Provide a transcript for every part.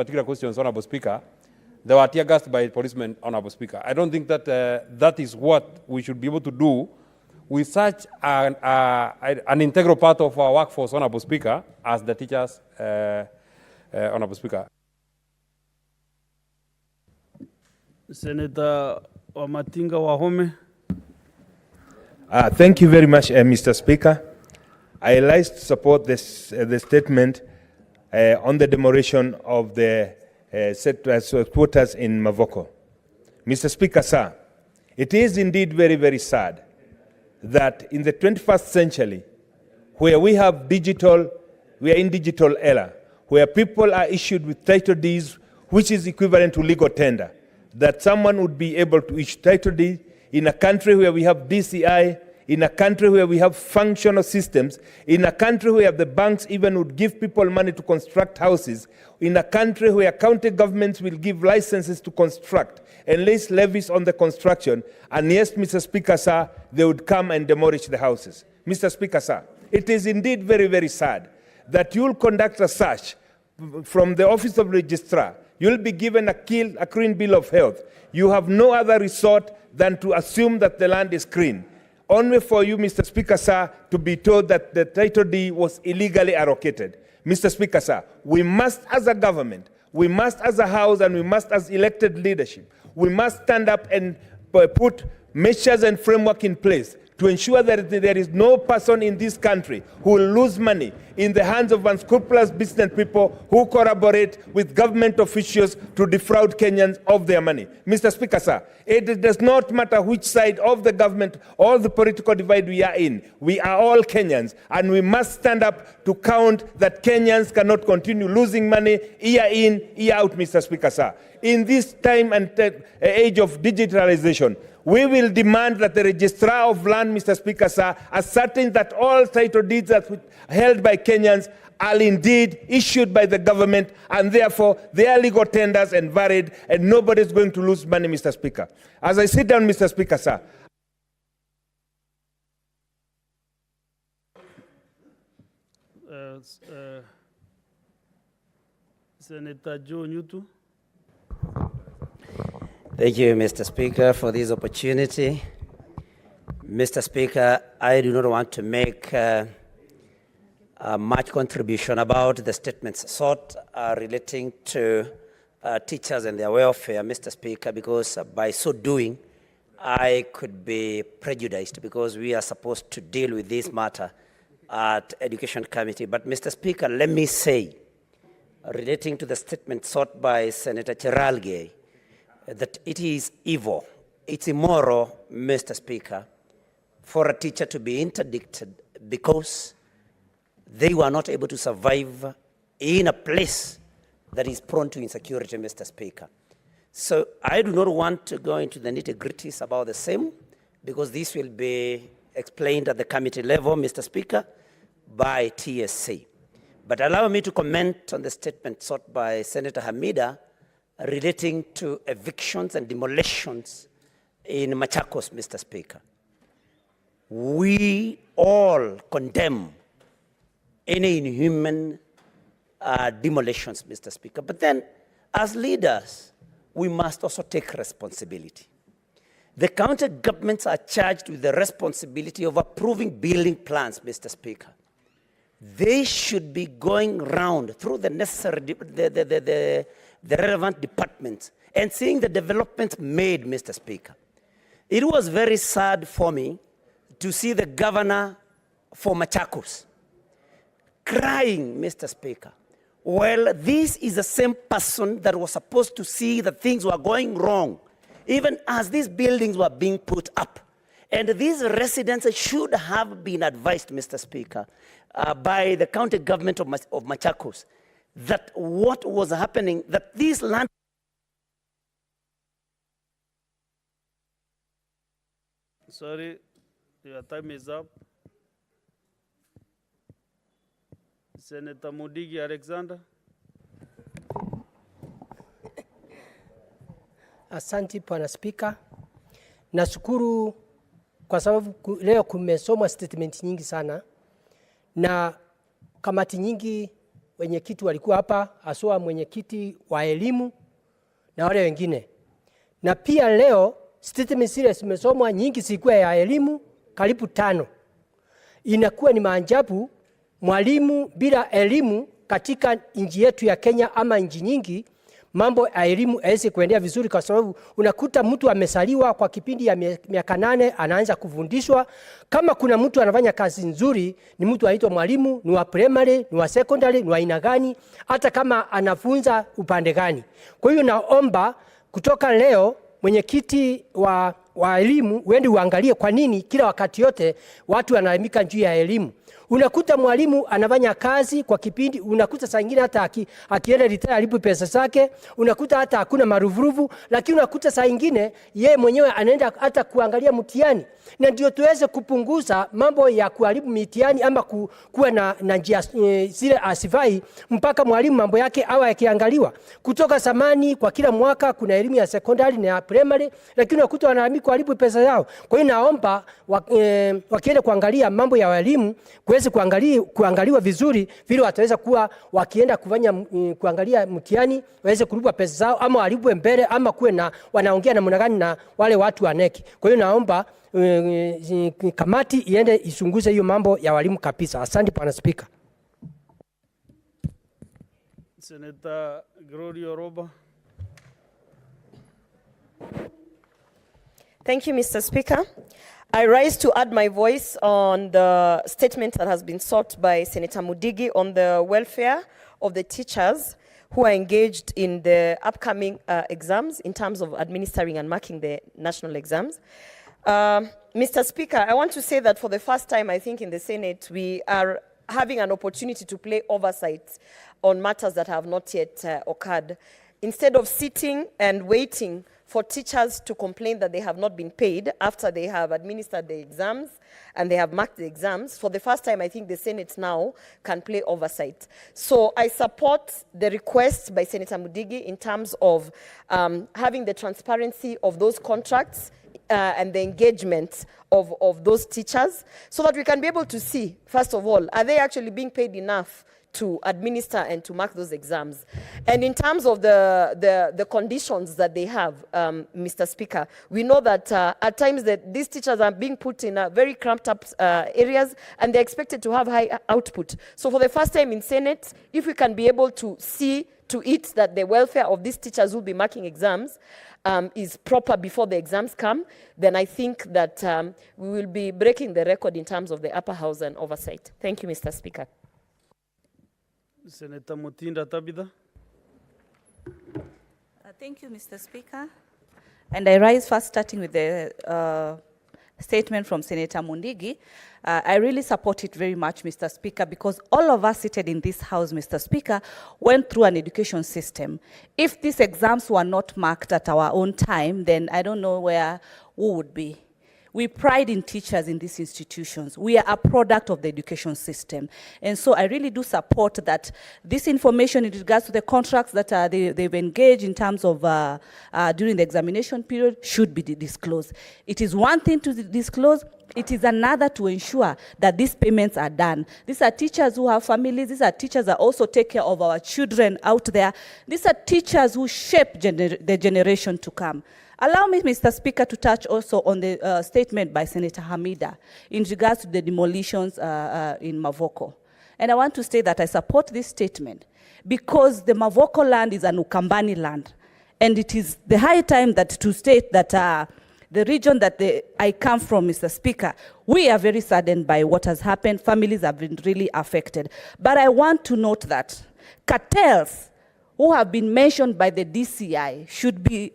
particular questions, Honorable Speaker, they were tear gassed by policemen, Honorable Speaker. I don't think that that is what we should be able to do with such an integral part of our workforce, Honorable Speaker, as the teachers, Honorable Speaker. Senator Wamatinga Wahome. Thank you very much, Mr. Speaker. I like to support this, the statement on the demolition of the quarters in Mavoko. Mr. Speaker, sir, it is indeed very, very sad that in the 21st century, where we have digital, we are in digital era, where people are issued with title deeds, which is equivalent to legal tender, that someone would be able to issue title deed in a country where we have DCI, in a country where we have functional systems, in a country where the banks even would give people money to construct houses, in a country where county governments will give licenses to construct and place levies on the construction, and yes, Mr. Speaker, sir, they would come and demolish the houses. Mr. Speaker, sir, it is indeed very, very sad that you'll conduct a search from the Office of Registrar. You'll be given a clean bill of health. You have no other resort than to assume that the land is clean. Only for you, Mr. Speaker, sir, to be told that the title deed was illegally allocated. Mr. Speaker, sir, we must as a government, we must as a house, and we must as elected leadership, we must stand up and put measures and framework in place to ensure that there is no person in this country who will lose money in the hands of unscrupulous business people who collaborate with government officials to defraud Kenyans of their money. Mr. Speaker, sir, it does not matter which side of the government or the political divide we are in. We are all Kenyans, and we must stand up to count that Kenyans cannot continue losing money year in, year out, Mr. Speaker, sir. In this time and age of digitalization, we will demand that the Registrar of Land, Mr. Speaker, sir, ascertain that all title deeds that held by Kenyans are indeed issued by the government, and therefore they are legal tenders and valid, and nobody is going to lose money, Mr. Speaker. As I sit down, Mr. Speaker, sir, Senator Joe Nyutu. Thank you, Mr. Speaker, for this opportunity. Mr. Speaker, I do not want to make much contribution about the statements sought relating to teachers and their welfare, Mr. Speaker, because by so doing, I could be prejudiced because we are supposed to deal with this matter at Education Committee. But, Mr. Speaker, let me say, relating to the statement sought by Senator Cheralgei, that it is evil, it's immoral, Mr. Speaker, for a teacher to be interdicted because they were not able to survive in a place that is prone to insecurity, Mr. Speaker. So I do not want to go into the nitty-gritties about the same because this will be explained at the committee level, Mr. Speaker, by TSC. But allow me to comment on the statement sought by Senator Hamida relating to evictions and demolitions in Machakos, Mr. Speaker. We all condemn any inhuman demolitions, Mr. Speaker. But then, as leaders, we must also take responsibility. The county governments are charged with the responsibility of approving building plans, Mr. Speaker. They should be going round through the necessary, the relevant departments and seeing the developments made, Mr. Speaker. It was very sad for me to see the governor for Machakos crying, Mr. Speaker. Well, this is the same person that was supposed to see that things were going wrong, even as these buildings were being put up. And these residents should have been advised, Mr. Speaker, by the county government of Machakos, that what was happening, that these land... Sorry, your time is up. Senator Mudigi Alexander. Asante Bwana Spika. Nashukuru kwa sababu leo kumesoma statement nyingi sana na kamati nyingi wenyekiti walikuwa hapa, haswa mwenyekiti wa elimu na wale wengine. Na pia leo statement zile zimesomwa nyingi zilikuwa ya elimu karibu 5. Inakuwa ni maajabu mwalimu bila elimu katika nchi yetu ya Kenya ama nchi nyingi, mambo ya elimu haiwezi kuendea vizuri, kwa sababu unakuta mtu amesaliwa kwa kipindi ya miaka 8 anaanza kufundishwa. Kama kuna mtu anafanya kazi nzuri ni mtu anaitwa mwalimu, ni wa primary, ni wa secondary, ni wa aina gani, hata kama anafunza upande gani. Kwa hiyo naomba kutoka leo mwenyekiti wa elimu uende uangalie kwa nini kila wakati yote watu wanaelimika juu ya elimu. Unakuta mwalimu anafanya kazi kwa kipindi, unakuta saa nyingine hata akienda retire alipo pesa zake, unakuta hata hakuna maruvuruvu, lakini unakuta saa nyingine yeye mwenyewe anaenda hata kuangalia mtihani. Na ndio tuweze kupunguza mambo ya kuharibu mitihani ama kuwa na njia zile asifai, mpaka mwalimu mambo yake awe yakiangaliwa. Kutoka zamani kwa kila mwaka kuna elimu ya secondary na ya primary, lakini unakuta wanahamia kuharibu pesa yao. Kwa hiyo naomba wakienda kuangalia mambo ya elimu kuweze kuangaliwa vizuri, vile wataweza kuwa wakienda kufanya kuangalia mtihani waweze kulipa pesa zao, ama walipwe mbele, ama kuwe na wanaongea na mnagani na wale watu wa neki. Kwa hiyo naomba kamati iende ichunguze hiyo mambo ya walimu kabisa. Asante Bwana Spika. Senator Gloria Roba. Thank you, Mr. Speaker. I rise to add my voice on the statement that has been sought by Senator Mudigi on the welfare of the teachers who are engaged in the upcoming exams in terms of administering and marking the national exams. Mr. Speaker, I want to say that for the first time, I think, in the Senate, we are having an opportunity to play oversight on matters that have not yet occurred. Instead of sitting and waiting for teachers to complain that they have not been paid after they have administered the exams and they have marked the exams, for the first time, I think the Senate now can play oversight. So I support the request by Senator Mudigi in terms of having the transparency of those contracts and the engagement of those teachers, so that we can be able to see, first of all, are they actually being paid enough to administer and to mark those exams? And in terms of the conditions that they have, Mr. Speaker, we know that at times that these teachers are being put in very cramped up areas, and they're expected to have high output. So for the first time in Senate, if we can be able to see to it that the welfare of these teachers who will be marking exams is proper before the exams come, then I think that we will be breaking the record in terms of the upper house and oversight. Thank you, Mr. Speaker. Senator Mutinda Tabitha. Thank you, Mr. Speaker. And I rise first starting with the statement from Senator Mundigi. I really support it very much, Mr. Speaker, because all of us seated in this house, Mr. Speaker, went through an education system. If these exams were not marked at our own time, then I don't know where we would be. We pride in teachers in these institutions. We are a product of the education system. And so I really do support that this information in regards to the contracts that they've engaged in terms of during the examination period should be disclosed. It is one thing to disclose, it is another to ensure that these payments are done. These are teachers who have families. These are teachers that also take care of our children out there. These are teachers who shape the generation to come. Allow me, Mr. Speaker, to touch also on the statement by Senator Hamida in regards to the demolitions in Mavoko. And I want to say that I support this statement because the Mavoko land is an Ukambani land. And it is the high time that to state that the region that I come from, Mr. Speaker, we are very saddened by what has happened. Families have been really affected. But I want to note that cartels who have been mentioned by the DCI should be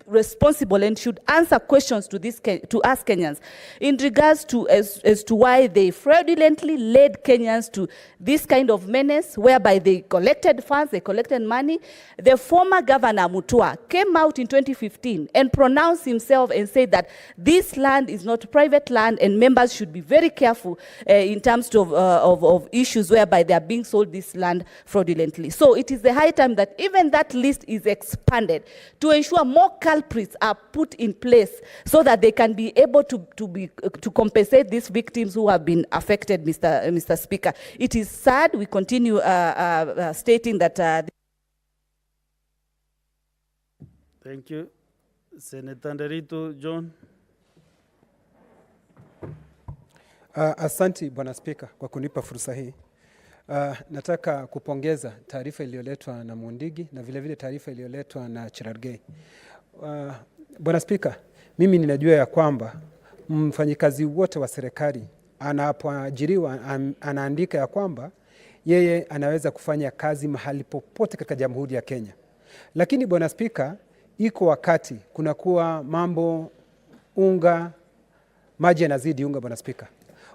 responsible and should answer questions to us Kenyans in regards to as to why they fraudulently led Kenyans to this kind of menace, whereby they collected funds, they collected money. The former governor Mutua came out in 2015 and pronounced himself and said that this land is not private land and members should be very careful in terms of issues whereby they are being sold this land fraudulently. So it is the high time that even that list is expanded to ensure more culprits are put in place so that they can be able to compensate these victims who have been affected, Mr. Speaker. It is sad. We continue stating that. Thank you. Senator Nderito John. Asanti Bwana Spika kwa kunipa fursa hii. Nataka kupongeza taarifa iliyoletwa na Mundigi na vile vile taarifa iliyoletwa na Cherargei. Bwana Spika, mimi ninajua ya kwamba mfanyikazi wote wa serikali anapoajiriwa anaandika ya kwamba yeye anaweza kufanya kazi mahali popote katika Jamhuri ya Kenya. Lakini Bwana Spika, iko wakati kunakuwa mambo maji yanazidi unga Bwana Spika.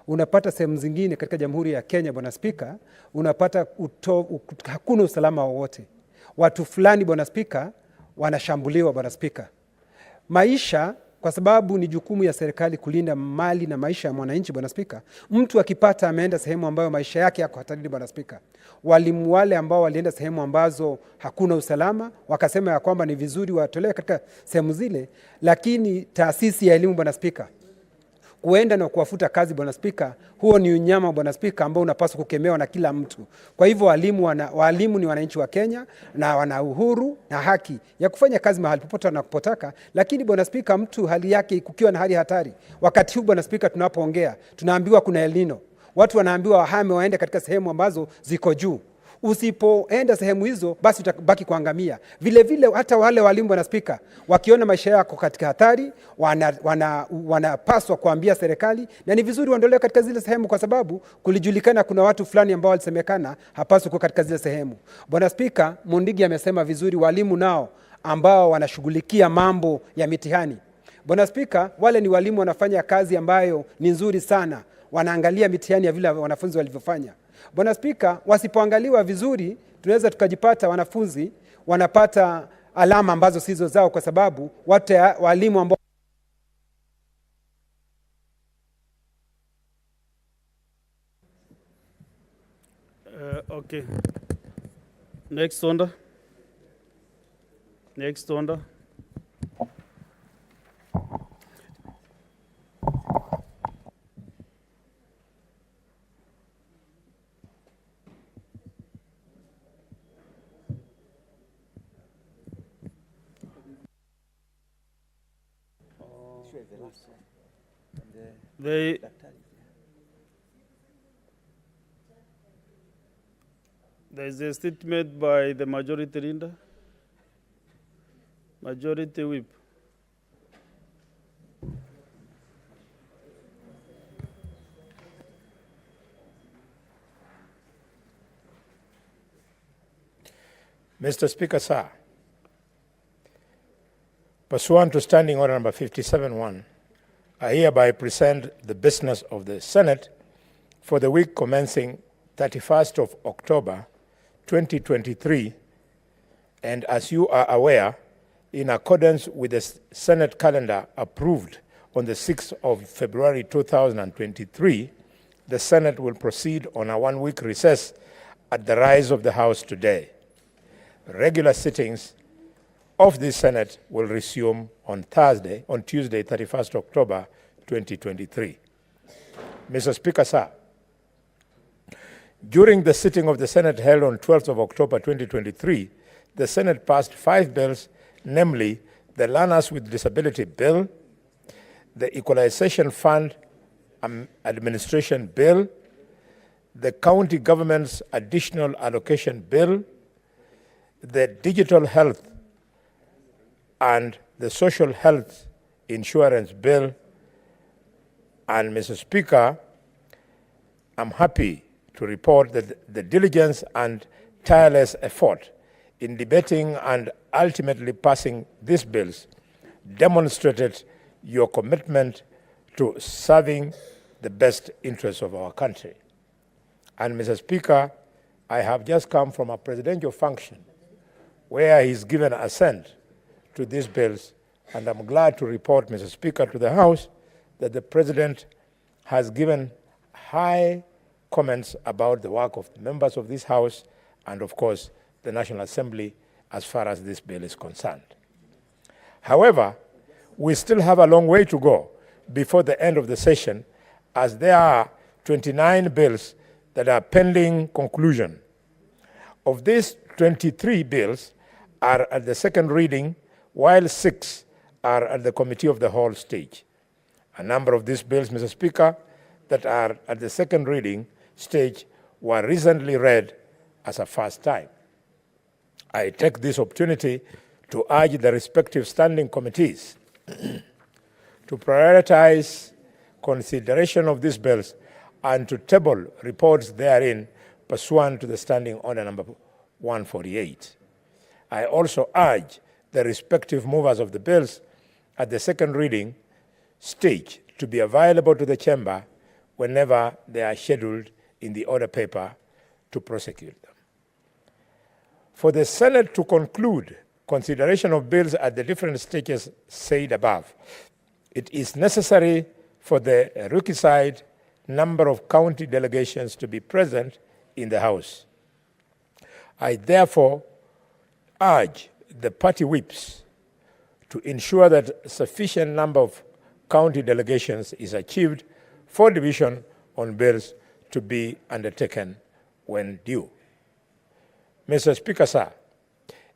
Unapata sehemu zingine katika Jamhuri ya Kenya Bwana Spika, unapata hakuna usalama wowote. Watu fulani Bwana Spika wanashambuliwa Bwana Spika. Maisha, kwa sababu ni jukumu ya serikali kulinda mali na maisha ya mwananchi Bwana Spika. Mtu akipata ameenda sehemu ambayo maisha yake yako hatarini Bwana Spika. Walimu wale ambao walienda sehemu ambazo hakuna usalama wakasema ya kwamba ni vizuri watolewe katika sehemu zile, lakini taasisi ya elimu Bwana Spika kuenda na kuwafuta kazi Bwana Spika, huo ni unyama Bwana Spika ambao unapaswa kukemewa na kila mtu. Kwa hivyo walimu ni wananchi wa Kenya na wana uhuru na haki ya kufanya kazi mahali popote wanapotaka, lakini Bwana Spika, mtu hali yake kukiwa na hali hatari. Wakati huu Bwana Spika tunapoongea, tunaambiwa kuna El Nino. Watu wanaambiwa wahame waende katika sehemu ambazo ziko juu. Usipoenda sehemu hizo basi utabaki kuangamia. Vile vile hata wale walimu Bwana Spika wakiona maisha yako katika hatari wanapaswa kuambia serikali, na ni vizuri waondolewe katika zile sehemu kwa sababu kulijulikana kuna watu fulani ambao walisemekana hapaswi kuwa katika zile sehemu. Bwana Spika, Mundigi amesema vizuri walimu nao ambao wanashughulikia mambo ya mitihani. Bwana Spika, wale ni walimu wanafanya kazi ambayo ni nzuri sana. Wanaangalia mitihani ya vile wanafunzi walivyofanya. Bwana Spika, wasipoangaliwa vizuri, tunaweza tukajipata wanafunzi wanapata alama ambazo sizo zao kwa sababu walimu ambao Okay. Next order. There is a statement by the majority leader, majority whip. Mr. Speaker, sir, pursuant to Standing Order number 57-1, I hereby present the business of the Senate for the week commencing 31st of October 2023, and as you are aware, in accordance with the Senate calendar approved on the 6th of February 2023, the Senate will proceed on a one-week recess at the rise of the House today. Regular sittings of the Senate will resume on Tuesday, 31st October 2023. Mr. Speaker, sir, during the sitting of the Senate held on 12th of October 2023, the Senate passed 5 bills, namely the Learners with Disability Bill, the Equalization Fund Administration Bill, the County Government's Additional Allocation Bill, the Digital Health and the Social Health Insurance Bill. And Mr. Speaker, I'm happy to report that the diligence and tireless effort in debating and ultimately passing these bills demonstrated your commitment to serving the best interests of our country. And Mr. Speaker, I have just come from a presidential function where he's given assent to these bills, and I'm glad to report, Mr. Speaker, to the House that the President has given high comments about the work of the members of this House and, of course, the the National Assembly as far as this bill is concerned. However, we still have a long way to go before the end of the session, as there are 29 bills that are pending conclusion. Of these, 23 bills are at the second reading, while 6 are at the committee of the whole stage. A number of these bills, Mr. Speaker, that are at the second reading stage were recently read as a first time. I take this opportunity to urge the respective standing committees to prioritize consideration of these bills and to table reports therein pursuant to the Standing Order number 148. I also urge the respective movers of the bills at the second reading stage to be available to the Chamber whenever they are scheduled in the order paper to prosecute them. For the Senate to conclude consideration of bills at the different stages said above, it is necessary for the requisite number of county delegations to be present in the House. I therefore urge the party whips to ensure that sufficient number of county delegations is achieved for division on bills to be undertaken when due. Mr. Speaker, sir,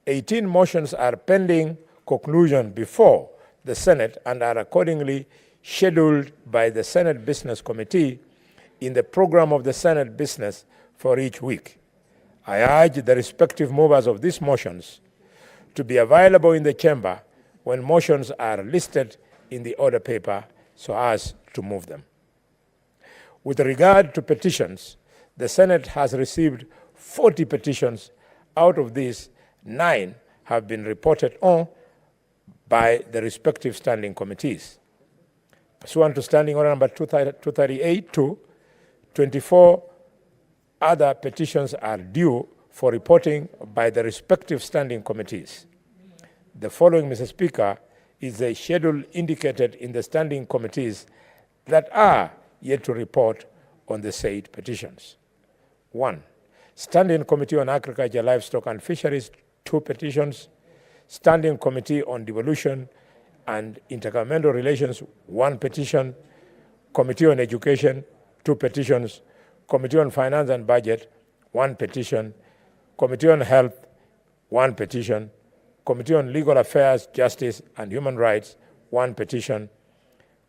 18 motions are pending conclusion before the Senate and are accordingly scheduled by the Senate Business Committee in the program of the Senate business for each week. I urge the respective movers of these motions to be available in the chamber when motions are listed in the order paper so as to move them. With regard to petitions, the Senate has received 40 petitions. Out of these, 9 have been reported on by the respective standing committees. Pursuant to Standing Order number 238-2, 24 other petitions are due for reporting by the respective standing committees. The following, Mr. Speaker, is the schedule indicated in the standing committees that are yet to report on the said petitions. 1. Standing Committee on Agriculture, Livestock and Fisheries, 2 petitions. Standing Committee on Devolution and Intergovernmental Relations, 1 petition. Committee on Education, 2 petitions. Committee on Finance and Budget, 1 petition. Committee on Health, 1 petition. Committee on Legal Affairs, Justice and Human Rights, 1 petition.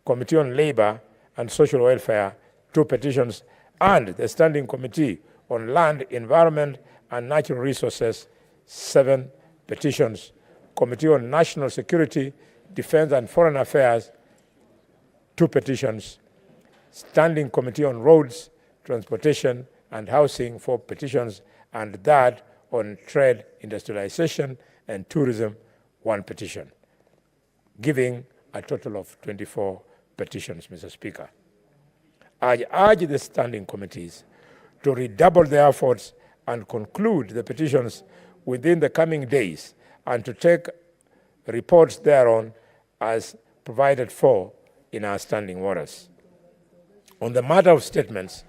Committee on Labor and Social Welfare, 2 petitions. And the Standing Committee on Land, Environment and Natural Resources, 7 petitions. Committee on National Security, Defense and Foreign Affairs, 2 petitions. Standing Committee on Roads, Transportation and Housing, 4 petitions, and that on Trade, Industrialization and Tourism, 1 petition, giving a total of 24 petitions, Mr. Speaker. I urge the standing committees to redouble their efforts and conclude the petitions within the coming days and to take reports thereon as provided for in our standing orders. On the matter of statements,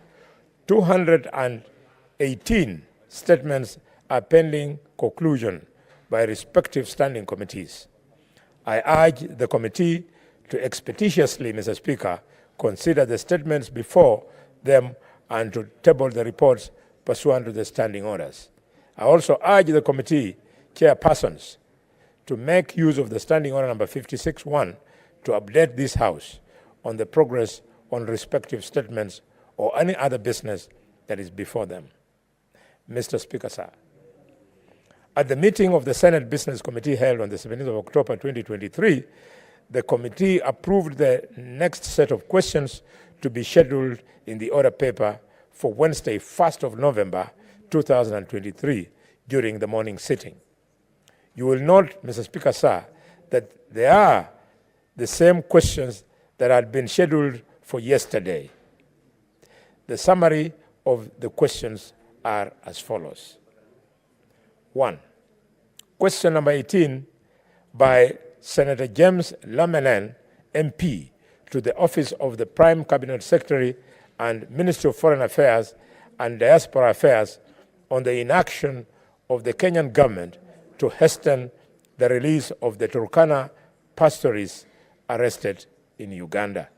218 statements are pending conclusion by respective standing committees. I urge the committee to expeditiously, Mr. Speaker, consider the statements before them and to table the reports pursuant to the standing orders. I also urge the committee chairpersons to make use of the Standing Order number 56-1 to update this House on the progress on respective statements or any other business that is before them. Mr. Speaker, sir, at the meeting of the Senate Business Committee held on the 17th of October 2023, the committee approved the next set of questions to be scheduled in the order paper for Wednesday, 1st of November 2023 during the morning sitting. You will note, Mr. Speaker, sir, that they are the same questions that had been scheduled for yesterday. The summary of the questions are as follows. 1. Question number 18 by Senator James Lamelen, MP, to the Office of the Prime Cabinet Secretary and Ministry of Foreign Affairs and Diaspora Affairs on the inaction of the Kenyan government to hasten the release of the Turkana pastorists arrested in Uganda.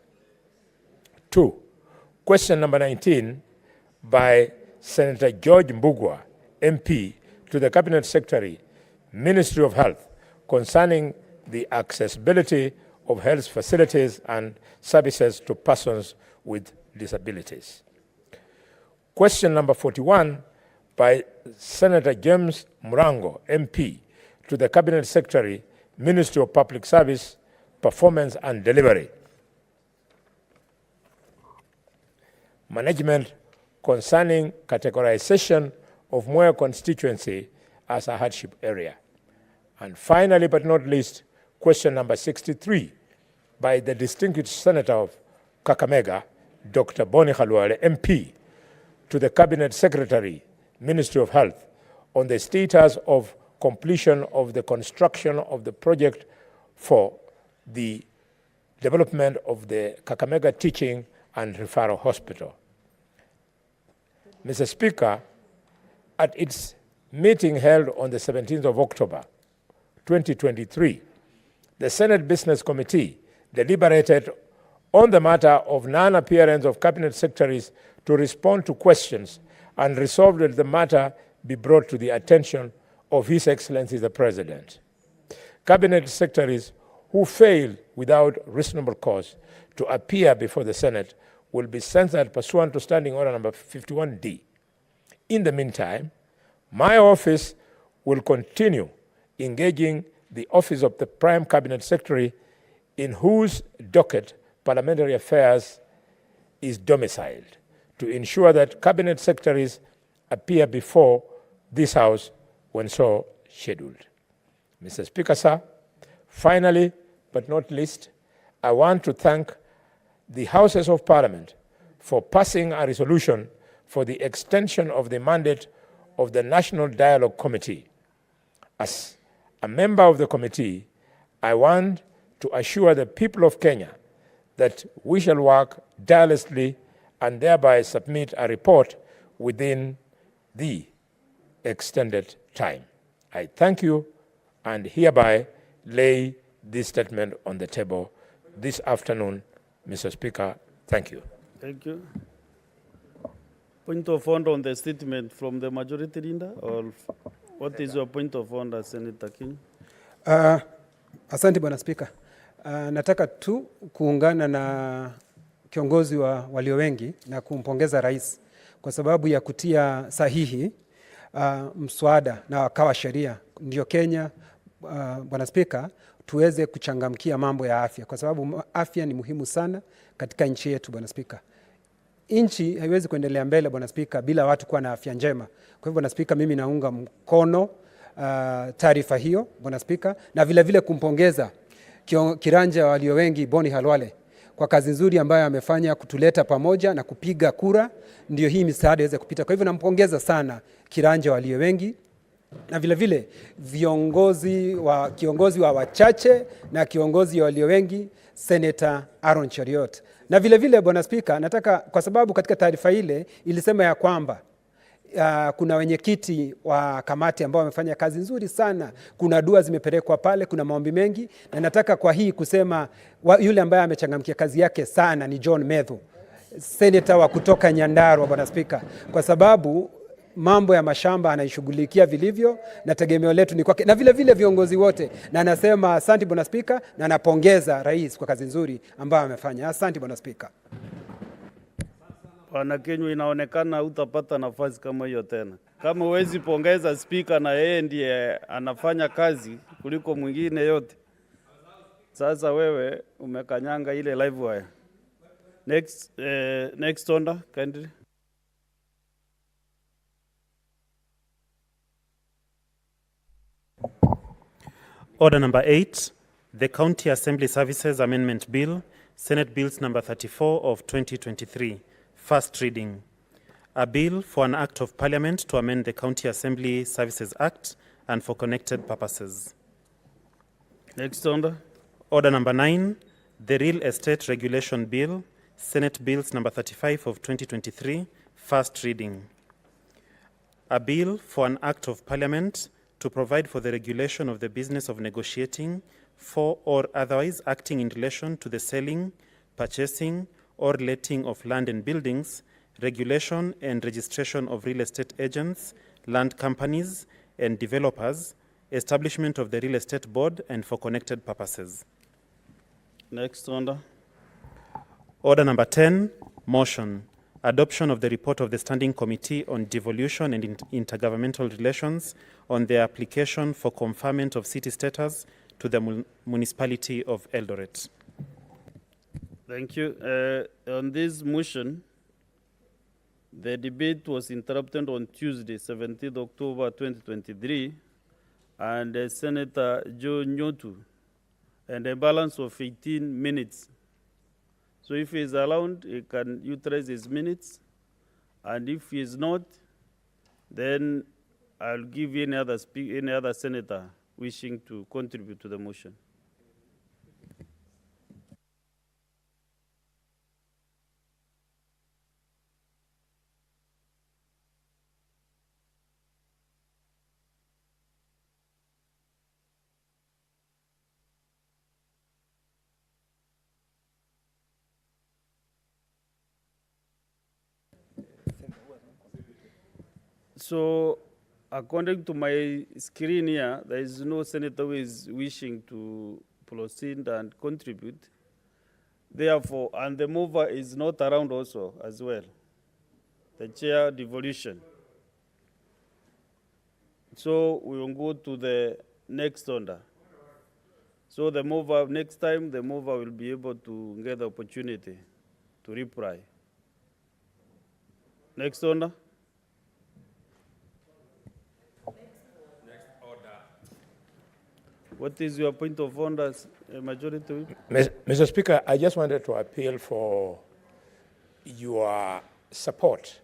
2. Question number 19 by Senator George Mbugua, MP, to the Cabinet Secretary, Ministry of Health, concerning the accessibility of health facilities and services to persons with disabilities. Question number 41 by Senator James Murango, MP, to the Cabinet Secretary, Ministry of Public Service, Performance and Delivery. Management concerning categorization of Moyo constituency as a hardship area. And finally, but not least, question number 63 by the distinguished Senator of Kakamega, Dr. Boni Khalwale, MP, to the Cabinet Secretary, Ministry of Health, on the status of completion of the construction of the project for the development of the Kakamega Teaching and Referral Hospital. Mr. Speaker, at its meeting held on the 17th of October, 2023, the Senate Business Committee deliberated on the matter of non-appearance of Cabinet Secretaries to respond to questions and resolved that the matter be brought to the attention of His Excellency the President. Cabinet Secretaries who fail without reasonable cause to appear before the Senate will be censured pursuant to Standing Order number 51D. In the meantime, my office will continue engaging the Office of the Prime Cabinet Secretary, in whose docket parliamentary affairs is domiciled, to ensure that Cabinet Secretaries appear before this House when so scheduled. Mr. Speaker, sir, finally, but not least, I want to thank the Houses of Parliament for passing a resolution for the extension of the mandate of the National Dialogue Committee. As a member of the committee, I want to assure the people of Kenya that we shall work tirelessly and thereby submit a report within the extended time. I thank you and hereby lay this statement on the table this afternoon. Mr. Speaker, thank you. Thank you. Point of order on the statement from the majority leader, or what is your point of order, Senator King? Asante Bwana Spika. Nataka tu kuungana na kiongozi wa walio wengi na kumpongeza rais kwa sababu ya kutia sahihi mswada na wakawa sheria. Ndio Kenya, Bwana Spika, tuweze kuchangamkia mambo ya afya, kwa sababu afya ni muhimu sana katika nchi yetu, Bwana Spika. Nchi haiwezi kuendelea mbele, Bwana Spika, bila watu kuwa na afya njema. Kwa hivyo, Bwana Spika, mimi naunga mkono taarifa hiyo, Bwana Spika, na vile vile kumpongeza kiranja walio wengi Boni Khalwale kwa kazi nzuri ambayo amefanya kutuleta pamoja na kupiga kura ndio hii misaada iweze kupita. Kwa hivyo nampongeza sana kiranja walio wengi, na vile vile kiongozi wa wachache na kiongozi wa walio wengi Senator Aaron Cheriot. Na vile vile, Bwana Spika, nataka, kwa sababu katika taarifa ile ilisema ya kwamba kuna wenyekiti wa kamati ambao wamefanya kazi nzuri sana, kuna dua zimepelekwa pale, kuna maombi mengi, na nataka kwa hii kusema yule ambaye amechangamkia kazi yake sana ni John Methu, senator wa kutoka Nyandarua, Bwana Spika, kwa sababu mambo ya mashamba anaishughulikia vilivyo na tegemeo letu ni kwake, na vile vile viongozi wote, na anasema asante Bwana Spika, na anapongeza rais kwa kazi nzuri ambayo amefanya. Asante Bwana Spika. Bwana Kenywa, inaonekana utapata nafasi kama hiyo tena. Kama huwezi pongeza spika na yeye ndiye anafanya kazi kuliko mwingine yote. Sasa wewe umekanyanga ile live wire. Next order, kindly. Order number 8, the County Assembly Services Amendment Bill, Senate Bills number 34 of 2023, first reading. A bill for an act of parliament to amend the County Assembly Services Act and for connected purposes. Next order. Order number 9, the Real Estate Regulation Bill, Senate Bills number 35 of 2023, first reading. A bill for an act of parliament to provide for the regulation of the business of negotiating for or otherwise acting in relation to the selling, purchasing, or letting of land and buildings, regulation and registration of real estate agents, land companies, and developers, establishment of the real estate board, and for connected purposes. Next order. Order number 10, motion. Adoption of the report of the Standing Committee on Devolution and Intergovernmental Relations on the application for conferment of city status to the municipality of Eldoret. Thank you. On this motion, the debate was interrupted on Tuesday, 17th October 2023, and Senator Joe Nyotu, and a balance of 18 minutes. So if he is allowed, he can utilize his minutes, and if he is not, then I'll give any other senator wishing to contribute to the motion. So, according to my screen here, there is no senator who is wishing to proceed and contribute. Therefore, and the mover is not around also as well. The chair, devolution. So we will go to the next order. So the mover, next time, the mover will be able to get the opportunity to reply. Next order. What is your point of order, Majority Whip? Mr. Speaker, I just wanted to appeal for your support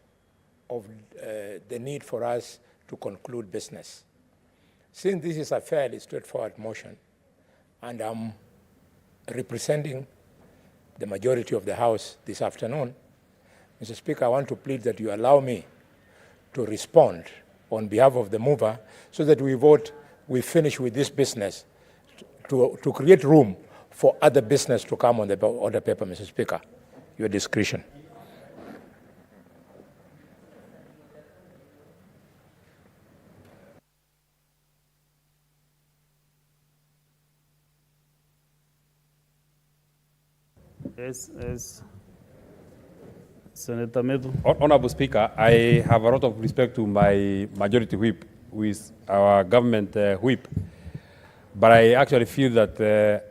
of the need for us to conclude business. Since this is a fairly straightforward motion, and I'm representing the majority of the House this afternoon, Mr. Speaker, I want to plead that you allow me to respond on behalf of the mover so that we finish with this business to create room for other business to come on the order paper, Mr. Speaker. Your discretion. Yes. Senator Medu. Honorable Speaker, I have a lot of respect to my majority whip, who is our government whip. But I actually feel that,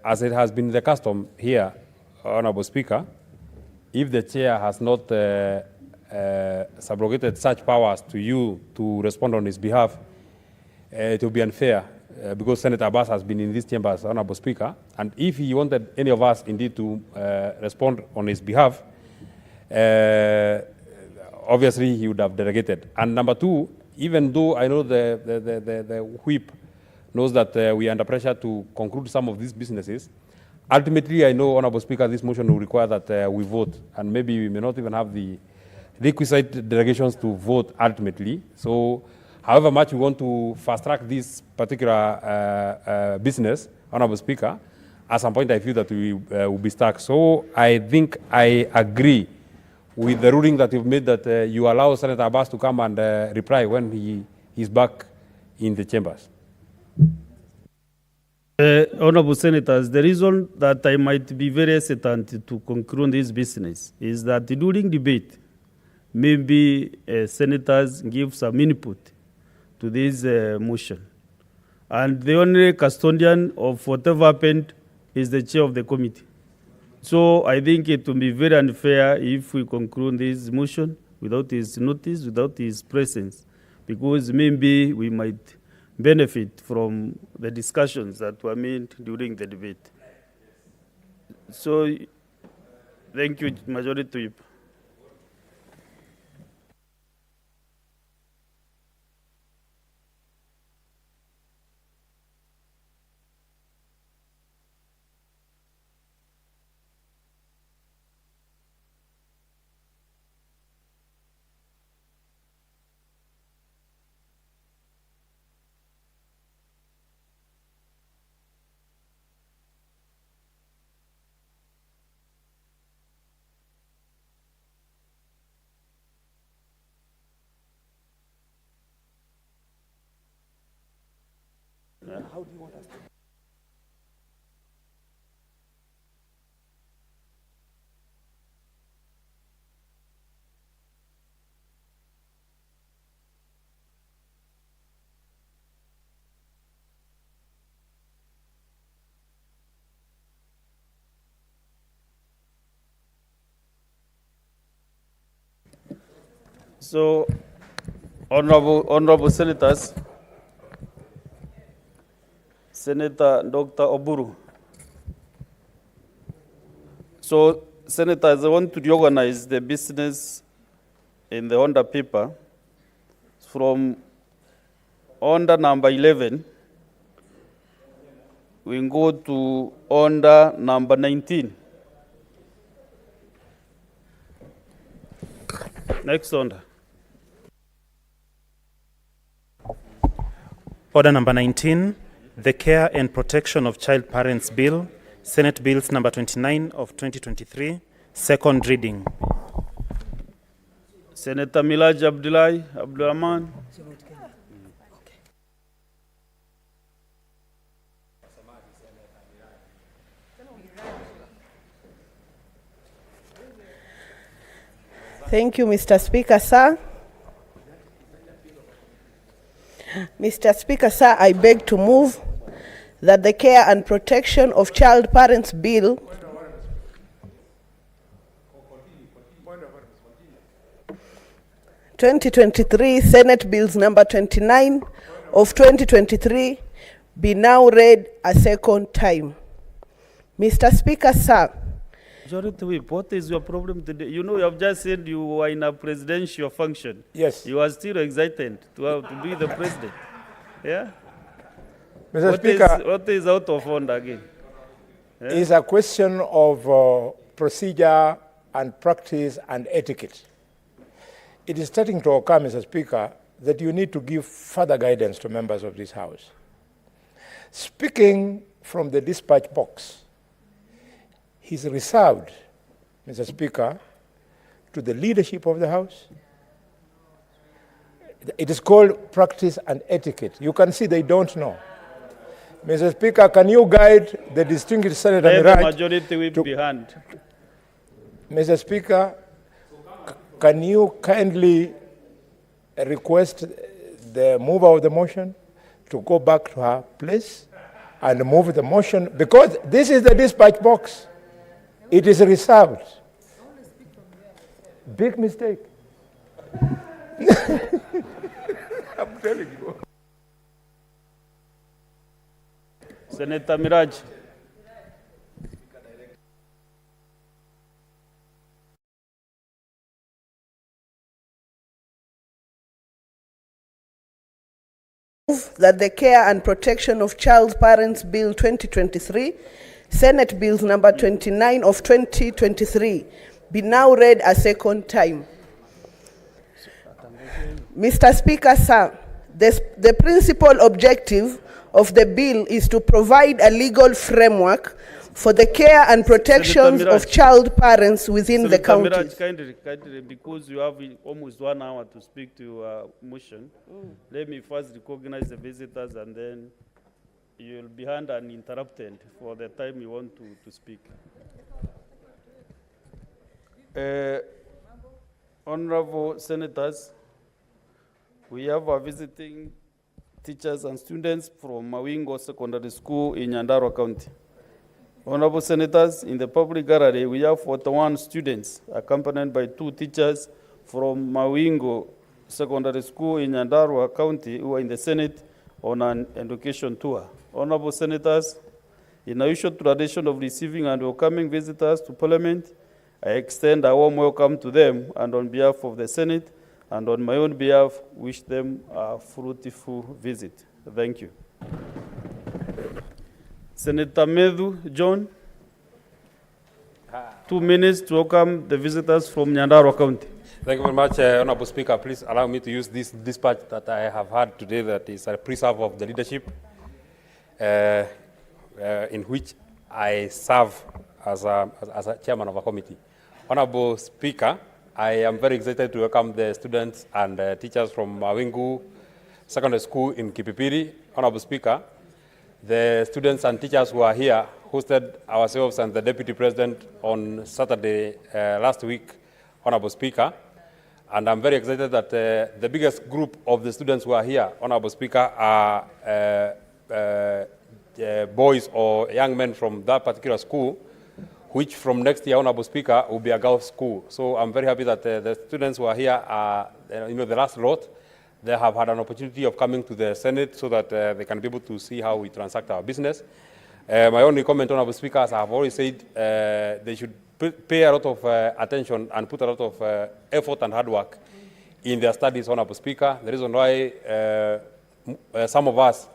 as it has been the custom here, Honorable Speaker, if the chair has not subrogated such powers to you to respond on his behalf, it will be unfair because Senator Abbas has been in this chamber as Honorable Speaker. And if he wanted any of us indeed to respond on his behalf, obviously he would have delegated. And number two, even though I know the whip knows that we are under pressure to conclude some of these businesses, ultimately I know, Honorable Speaker, this motion will require that we vote, and maybe we may not even have the requisite delegations to vote ultimately. So however much we want to fast track this particular business, Honorable Speaker, at some point I feel that we will be stuck. So I think I agree with the ruling that you've made that you allow Senator Abbas to come and reply when he is back in the chambers. Honorable Senators, the reason that I might be very hesitant to conclude this business is that during debate, maybe senators give some input to this motion. And the only custodian of whatever happened is the chair of the committee. So I think it will be very unfair if we conclude this motion without his notice, without his presence, because maybe we might benefit from the discussions that were made during the debate. So, thank you, Majority Whip. how do you want us to? So, honorable senators, Senator Dr. Oburu. So, senators, I want to reorganize the business in the order paper from order number 11. We go to order number 19. Next order. Order number 19, the Care and Protection of Child Parents Bill, Senate Bills number 29 of 2023, second reading. Senator Milaj Abdulrahman. Thank you, Mr. Speaker, sir. Mr. Speaker, sir, I beg to move that the Care and Protection of Child Parents Bill (2023) Senate Bills number 29 of 2023 be now read a second time. Mr. Speaker, sir. Majority Whip, what is your problem today? You know, you have just said you were in a presidential function. Yes. You are still excited to be the president. Yeah? Mr. Speaker, What is out of order again? Yeah? it's a question of procedure and practice and etiquette. It is starting to occur, Mr. Speaker, that you need to give further guidance to members of this House. Speaking from the dispatch box, he's reserved, Mr. Speaker, to the leadership of the House. It is called practice and etiquette. You can see they don't know. Mr. Speaker, can you guide the distinguished Senator Let the Miraj majority whip behind. Mr. Speaker, can you kindly request the mover of the motion to go back to her place and move the motion? Because this is the dispatch box. It is reserved. Big mistake. I'm telling you. Senator Miraj. That the Care and Protection of Child Parents Bill 2023, Senate Bills number 29 of 2023, be now read a second time. Mr. Speaker, sir, the principal objective of the bill is to provide a legal framework for the care and protection of child parents within the counties. Miraj, kindly, because you have almost 1 hour to speak to motion, let me first recognize the visitors and then you'll be uninterrupted for the time you want to speak. Honorable Senators, we have our visiting teachers and students from Mawingo Secondary School in Nyandarua County. Honorable Senators, in the public gallery, we have 41 students accompanied by 2 teachers from Mawingo Secondary School in Nyandarua County who are in the Senate on an education tour. Honorable Senators, in a usual tradition of receiving and welcoming visitors to Parliament, I extend a warm welcome to them and on behalf of the Senate and on my own behalf, wish them a fruitful visit. Thank you. Senator Medhu John, 2 minutes to welcome the visitors from Nyandarua County. Thank you very much, Honorable Speaker. Please allow me to use this dispatch that I have had today that is a preserve of the leadership in which I serve as a chairman of a committee. Honorable Speaker, I am very excited to welcome the students and teachers from Mawingu Secondary School in Kipipiri. Honorable Speaker, the students and teachers who are here hosted ourselves and the Deputy President on Saturday last week, Honorable Speaker. And I'm very excited that the biggest group of the students who are here, Honorable Speaker, are boys or young men from that particular school, which from next year, Honorable Speaker, will be a girls' school. So I'm very happy that the students who are here are, the last lot. They have had an opportunity of coming to the Senate so that they can be able to see how we transact our business. My only comment, Honorable Speaker, as I have always said, they should pay a lot of attention and put a lot of effort and hard work in their studies, Honorable Speaker. The reason why some of us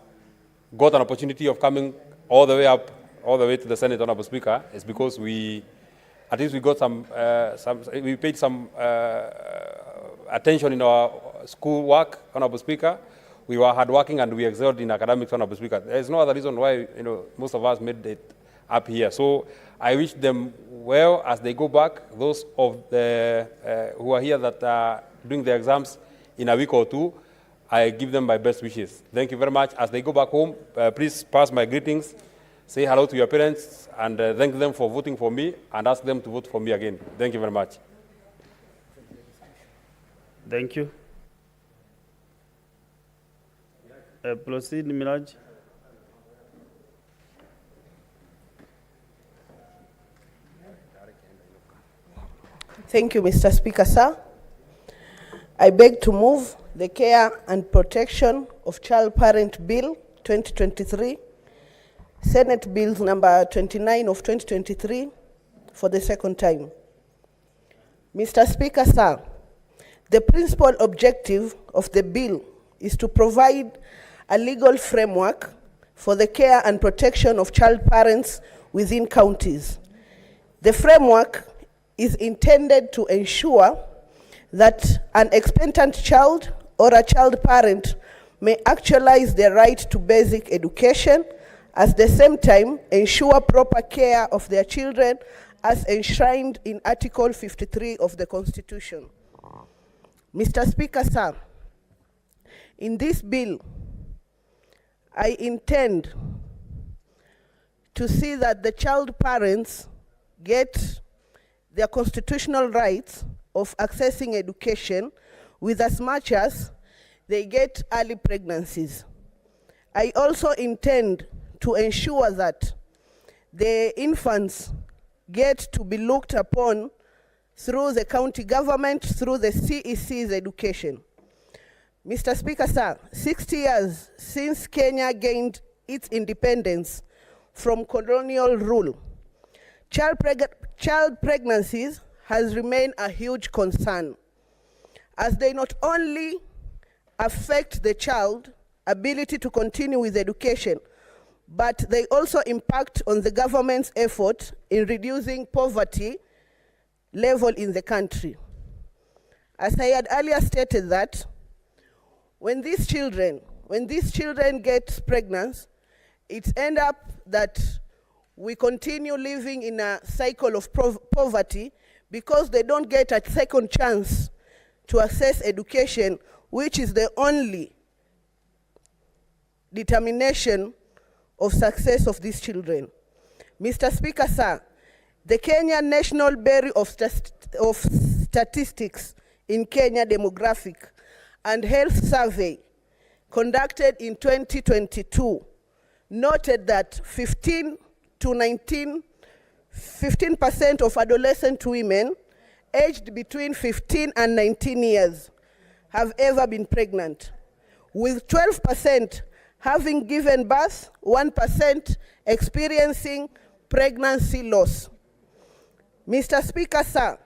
got an opportunity of coming all the way to the Senate, Honorable Speaker, is because we got we paid some attention in our school work, Honorable Speaker. We were hardworking and we excelled in academics, Honorable Speaker. There is no other reason why most of us made it up here. So I wish them well as they go back. Those of the who are here that are doing the exams in a week or two, I give them my best wishes. Thank you very much. As they go back home, please pass my greetings, say hello to your parents, and thank them for voting for me, and ask them to vote for me again. Thank you very much. Thank you. Proceed, Miraj. Thank you, Mr. Speaker, sir. I beg to move the Care and Protection of Child Parent Bill 2023, Senate Bills number 29 of 2023, for the second time. Mr. Speaker, sir, the principal objective of the bill is to provide a legal framework for the care and protection of child parents within counties. The framework is intended to ensure that an expectant child or a child parent may actualize their right to basic education, at the same time ensure proper care of their children as enshrined in Article 53 of the Constitution. Mr. Speaker, sir, in this bill, I intend to see that the child parents get their constitutional rights of accessing education with as much as they get early pregnancies. I also intend to ensure that the infants get to be looked upon through the county government, through the CEC's education. Mr. Speaker, sir, 60 years since Kenya gained its independence from colonial rule, child pregnancies has remained a huge concern, as they not only affect the child's ability to continue with education, but they also impact on the government's effort in reducing poverty level in the country. As I had earlier stated that when these children get pregnant, it ends up that we continue living in a cycle of poverty because they don't get a second chance to access education, which is the only determination of success of these children. Mr. Speaker, sir, the Kenya National Bureau of Statistics in Kenya Demographic and Health Survey conducted in 2022 noted that 15% of adolescent women aged between 15 and 19 years have ever been pregnant, with 12% having given birth, 1% experiencing pregnancy loss. Mr. Speaker, sir,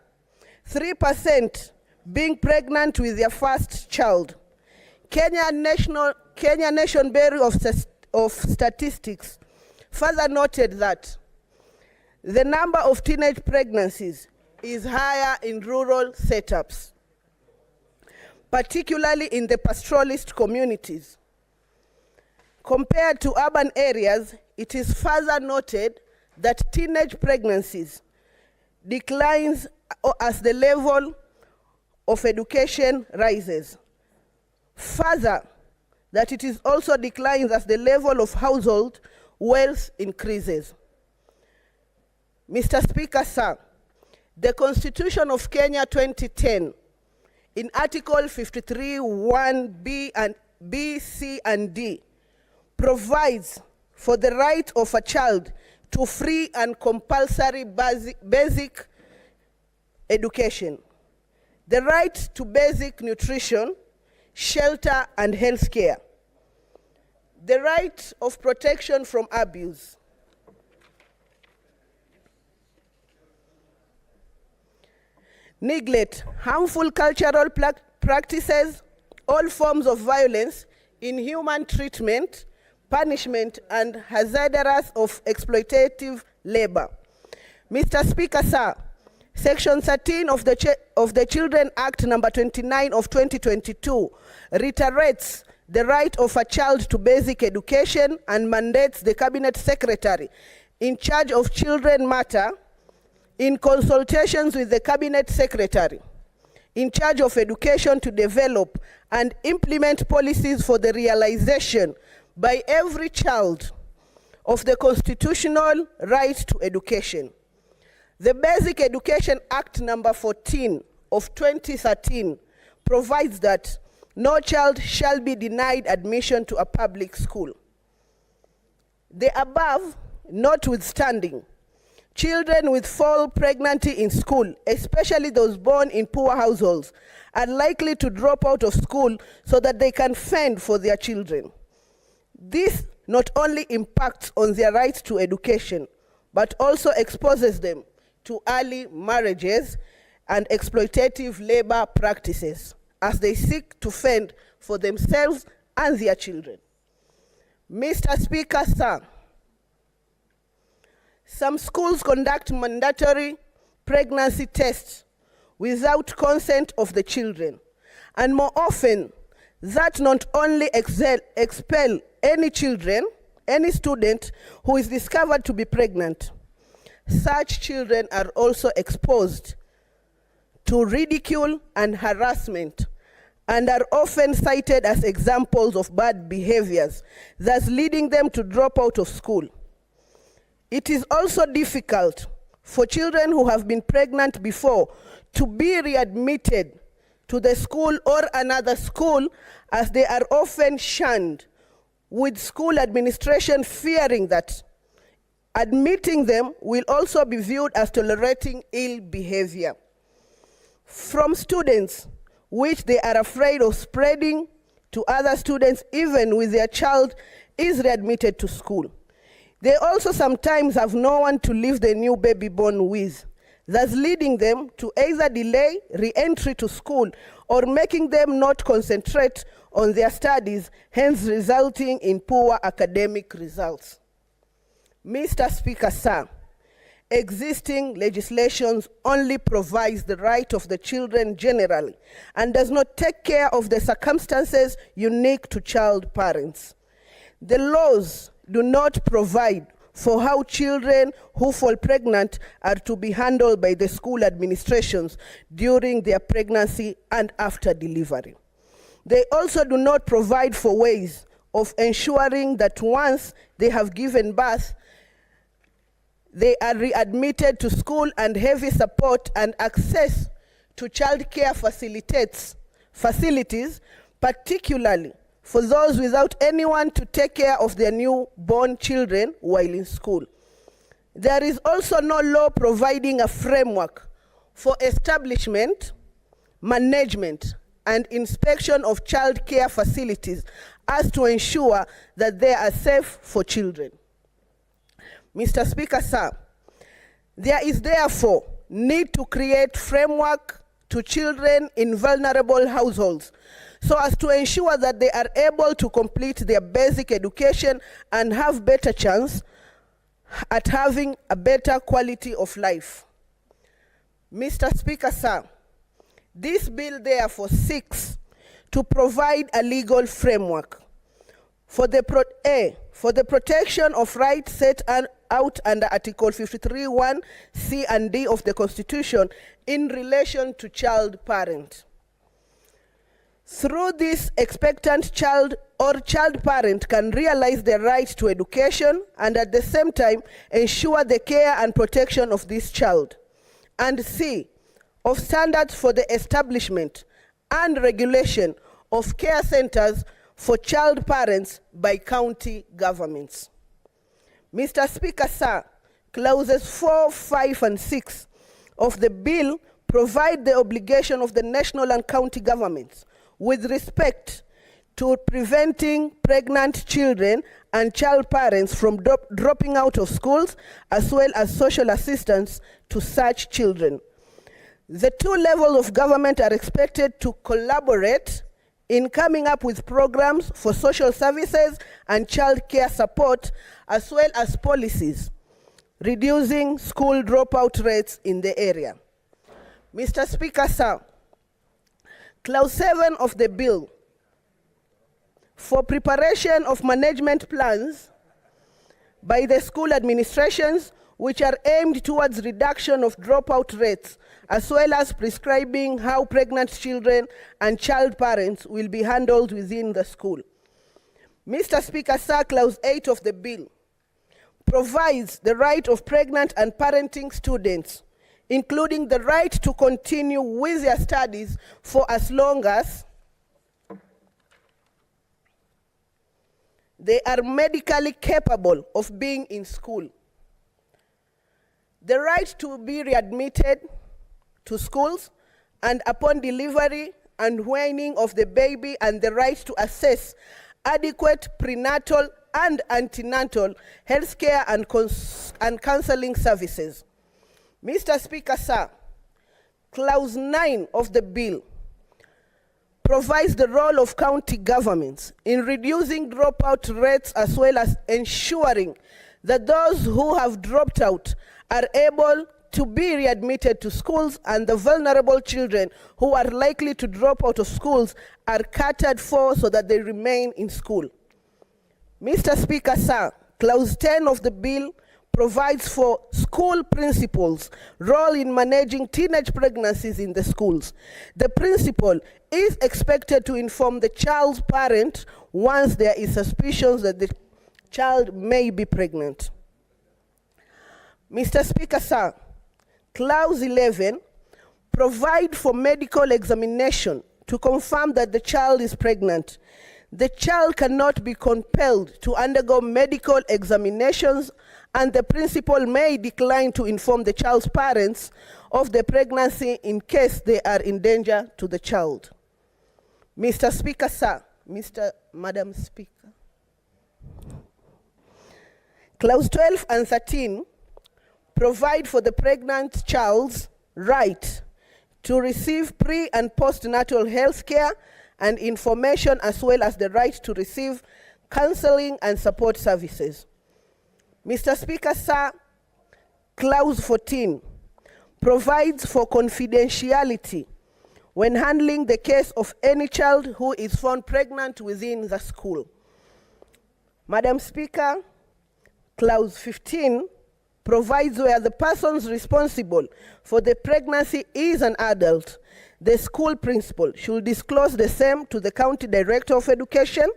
3% being pregnant with their first child. Kenya Nation Bureau of Statistics further noted that the number of teenage pregnancies is higher in rural setups, particularly in the pastoralist communities. Compared to urban areas, it is further noted that teenage pregnancies declines as the level of education rises. Further, that it is also declines as the level of household wealth increases. Mr. Speaker, sir, the Constitution of Kenya 2010, in Article 53, 1B and B, C, and D, provides for the right of a child to free and compulsory basic education, the right to basic nutrition, shelter, and health care, the right of protection from abuse, neglect, harmful cultural practices, all forms of violence, inhuman treatment, punishment, and hazardous of exploitative labor. Mr. Speaker, sir, Section 13 of the Children Act number 29 of 2022 reiterates the right of a child to basic education and mandates the Cabinet Secretary in charge of children matter, in consultations with the Cabinet Secretary in charge of education, to develop and implement policies for the realization by every child of the constitutional right to education. The Basic Education Act number 14 of 2013 provides that no child shall be denied admission to a public school. The above notwithstanding, children with fall pregnancy in school, especially those born in poor households, are likely to drop out of school so that they can fend for their children. This not only impacts on their right to education, but also exposes them to early marriages and exploitative labor practices as they seek to fend for themselves and their children. Mr. Speaker, sir, some schools conduct mandatory pregnancy tests without consent of the children, and more often, that not only expel any student who is discovered to be pregnant, such children are also exposed to ridicule and harassment and are often cited as examples of bad behaviors, thus leading them to drop out of school. It is also difficult for children who have been pregnant before to be readmitted to the school or another school, as they are often shunned, with school administration fearing that admitting them will also be viewed as tolerating ill behavior from students, which they are afraid of spreading to other students even when their child is readmitted to school. They also sometimes have no one to leave the new baby born with, thus leading them to either delay re-entry to school or making them not concentrate on their studies, hence resulting in poor academic results. Mr. Speaker, sir, existing legislation only provides the right of the children generally and does not take care of the circumstances unique to child parents. The laws do not provide for how children who fall pregnant are to be handled by the school administrations during their pregnancy and after delivery. They also do not provide for ways of ensuring that once they have given birth, they are readmitted to school, and heavy support and access to child care facilities, particularly for those without anyone to take care of their newborn children while in school. There is also no law providing a framework for establishment, management, and inspection of child care facilities as to ensure that they are safe for children. Mr. Speaker, sir, there is therefore need to create framework to children in vulnerable households so as to ensure that they are able to complete their basic education and have better chance at having a better quality of life. Mr. Speaker, sir, this bill therefore seeks to provide a legal framework for the protection of rights set out under Article 53(1) C and D of the Constitution in relation to child parent. Through this, expectant child or child parent can realize their right to education and at the same time ensure the care and protection of this child. And C, of standards for the establishment and regulation of care centers for child parents by county governments. Mr. Speaker, sir, clauses 4, 5, and 6 of the bill provide the obligation of the national and county governments with respect to preventing pregnant children and child parents from dropping out of schools, as well as social assistance to such children. The two levels of government are expected to collaborate in coming up with programs for social services and child care support, as well as policies reducing school dropout rates in the area. Mr. Speaker, sir, Clause 7 of the bill for preparation of management plans by the school administrations which are aimed towards reduction of dropout rates, as well as prescribing how pregnant children and child parents will be handled within the school. Mr. Speaker, sir, Clause 8 of the bill provides the right of pregnant and parenting students, including the right to continue with their studies for as long as they are medically capable of being in school. The right to be readmitted to schools and upon delivery and weaning of the baby, and the right to access adequate prenatal and antenatal health care and counseling services. Mr. Speaker, sir, Clause 9 of the bill provides the role of county governments in reducing dropout rates, as well as ensuring that those who have dropped out are able to be readmitted to schools, and the vulnerable children who are likely to drop out of schools are catered for so that they remain in school. Mr. Speaker, sir, Clause 10 of the bill provides for school principals' role in managing teenage pregnancies in the schools. The principal is expected to inform the child's parent once there is suspicion that the child may be pregnant. Mr. Speaker, sir, Clause 11 provides for medical examination to confirm that the child is pregnant. The child cannot be compelled to undergo medical examinations, and the principal may decline to inform the child's parents of the pregnancy in case they are in danger to the child. Mr. Speaker, sir, Madam Speaker, Clause 12 and 13 provide for the pregnant child's right to receive pre- and postnatal health care and information, as well as the right to receive counseling and support services. Mr. Speaker, sir, Clause 14 provides for confidentiality when handling the case of any child who is found pregnant within the school. Madam Speaker, Clause 15 provides where the persons responsible for the pregnancy is an adult, the school principal should disclose the same to the county director of education,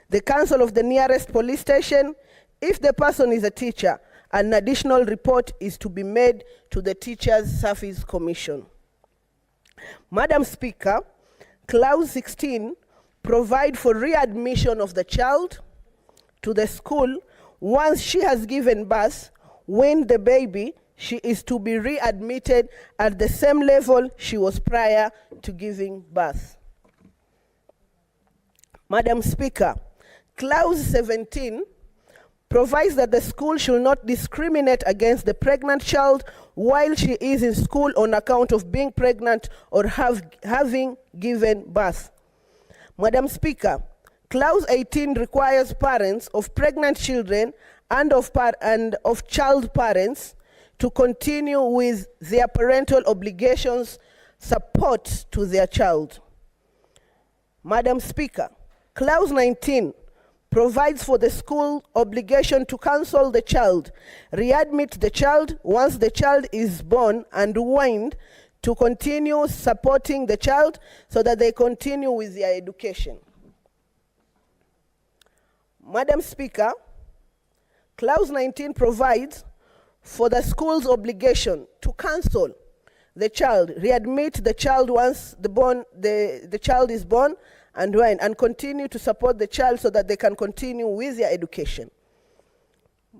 the council of the nearest police station. If the person is a teacher, an additional report is to be made to the Teachers Service Commission. Madam Speaker, Clause 16 provides for readmission of the child to the school once she has given birth. When the baby, she is to be readmitted at the same level she was prior to giving birth. Madam Speaker, Clause 17 provides that the school should not discriminate against the pregnant child while she is in school on account of being pregnant or having given birth. Madam Speaker, Clause 18 requires parents of pregnant children and of child parents to continue with their parental obligations support to their child. Madam Speaker, Clause 19 provides for the school obligation to counsel the child, readmit the child once the child is born and weaned, to continue supporting the child so that they continue with their education. Madam Speaker, Clause 19 provides for the school's obligation to counsel the child, readmit the child once the child is born, and continue to support the child so that they can continue with their education.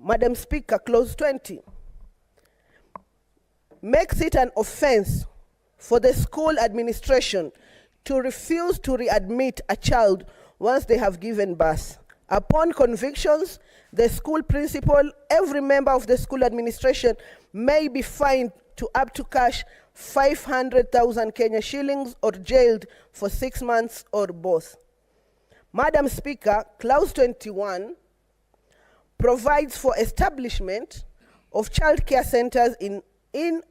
Madam Speaker, Clause 20 makes it an offense for the school administration to refuse to readmit a child once they have given birth. Upon convictions, the school principal, every member of the school administration may be fined to up to cash 500,000 Kenya shillings or jailed for 6 months or both. Madam Speaker, Clause 21 provides for establishment of child care centers in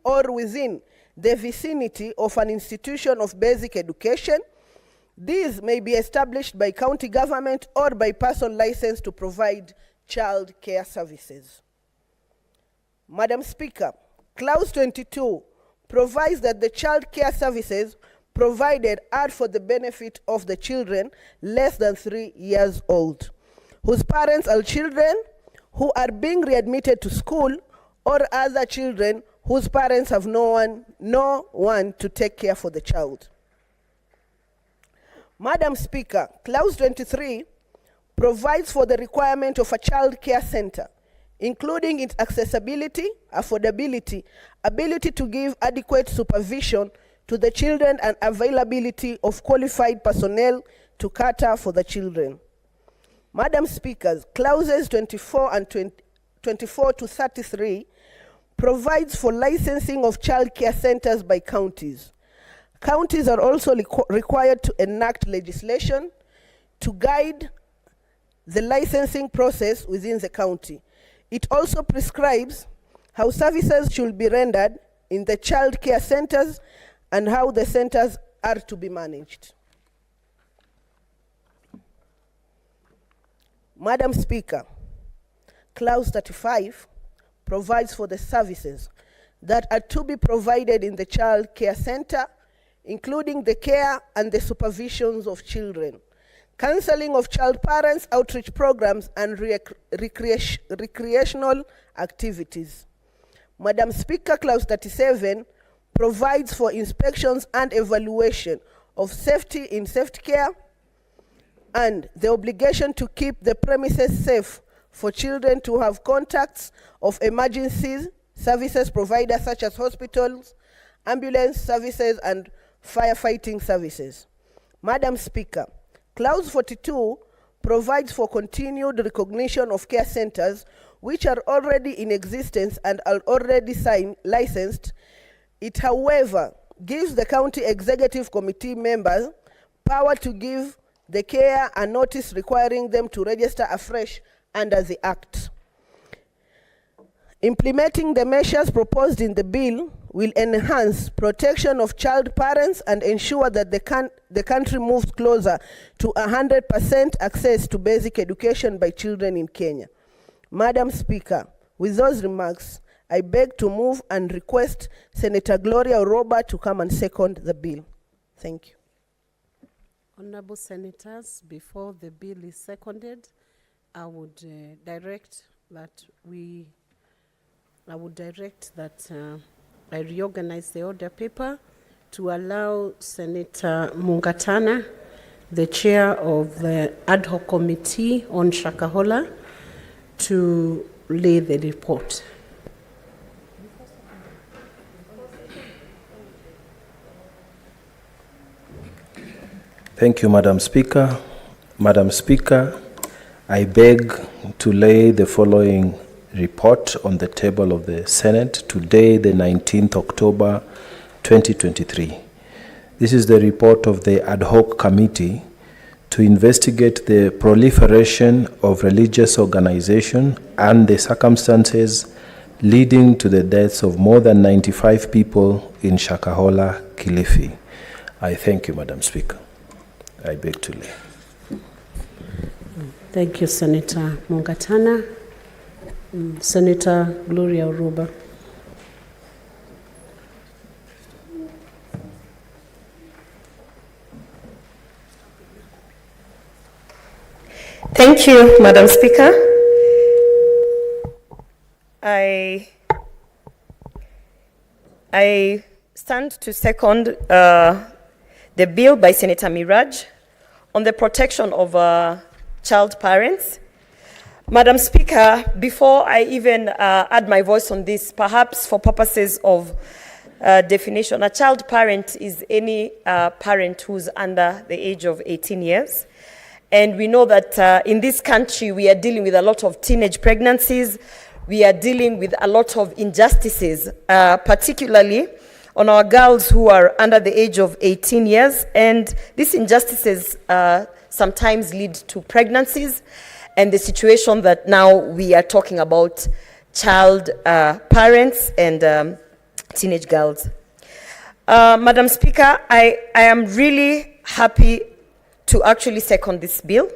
or within the vicinity of an institution of basic education. These may be established by county government or by person licensed to provide child care services. Madam Speaker, Clause 22 provides that the child care services provided are for the benefit of the children less than 3 years old, whose parents are children who are being readmitted to school, or other children whose parents have no one to take care for the child. Madam Speaker, Clause 23 provides for the requirement of a child care center, including its accessibility, affordability, ability to give adequate supervision to the children, and availability of qualified personnel to cater for the children. Madam Speaker, Clauses 24 and 24 to 33 provides for licensing of child care centers by counties. Counties are also required to enact legislation to guide the licensing process within the county. It also prescribes how services should be rendered in the child care centers and how the centers are to be managed. Madam Speaker, Clause 35 provides for the services that are to be provided in the child care center, including the care and the supervisions of children, counseling of child parents, outreach programs, and recreational activities. Madam Speaker, Clause 37 provides for inspections and evaluation of safety in safety care and the obligation to keep the premises safe for children to have contacts of emergencies services providers such as hospitals, ambulance services, and firefighting services. Madam Speaker, Clause 42 provides for continued recognition of care centers which are already in existence and are already licensed. It, however, gives the county executive committee members power to give the care a notice requiring them to register afresh under the Act. Implementing the measures proposed in the bill will enhance protection of child parents and ensure that the country moves closer to 100% access to basic education by children in Kenya. Madam Speaker, with those remarks, I beg to move and request Senator Gloria Oroba to come and second the bill. Thank you. Honorable Senators, before the bill is seconded, I would direct that I reorganize the order paper to allow Senator Mungatana, the chair of the ad hoc committee on Shakahola, to lay the report. Thank you, Madam Speaker. Madam Speaker, I beg to lay the following report on the table of the Senate today, the 19th October 2023. This is the report of the ad hoc committee to investigate the proliferation of religious organization and the circumstances leading to the deaths of more than 95 people in Shakahola, Kilifi. I thank you, Madam Speaker. I beg to lay. Thank you, Senator Mungatana. Senator Gloria Oroba. Thank Thank you, Madam Speaker. I stand to second the bill by Senator Miraj on the protection of child parents. Madam Speaker, before I even add my voice on this, perhaps for purposes of definition, a child parent is any parent who's under the age of 18 years. And we know that in this country, we are dealing with a lot of teenage pregnancies. We are dealing with a lot of injustices, particularly on our girls who are under the age of 18 years. And these injustices sometimes lead to pregnancies and the situation that now we are talking about child parents and teenage girls. Madam Speaker, I am really happy to actually second this bill,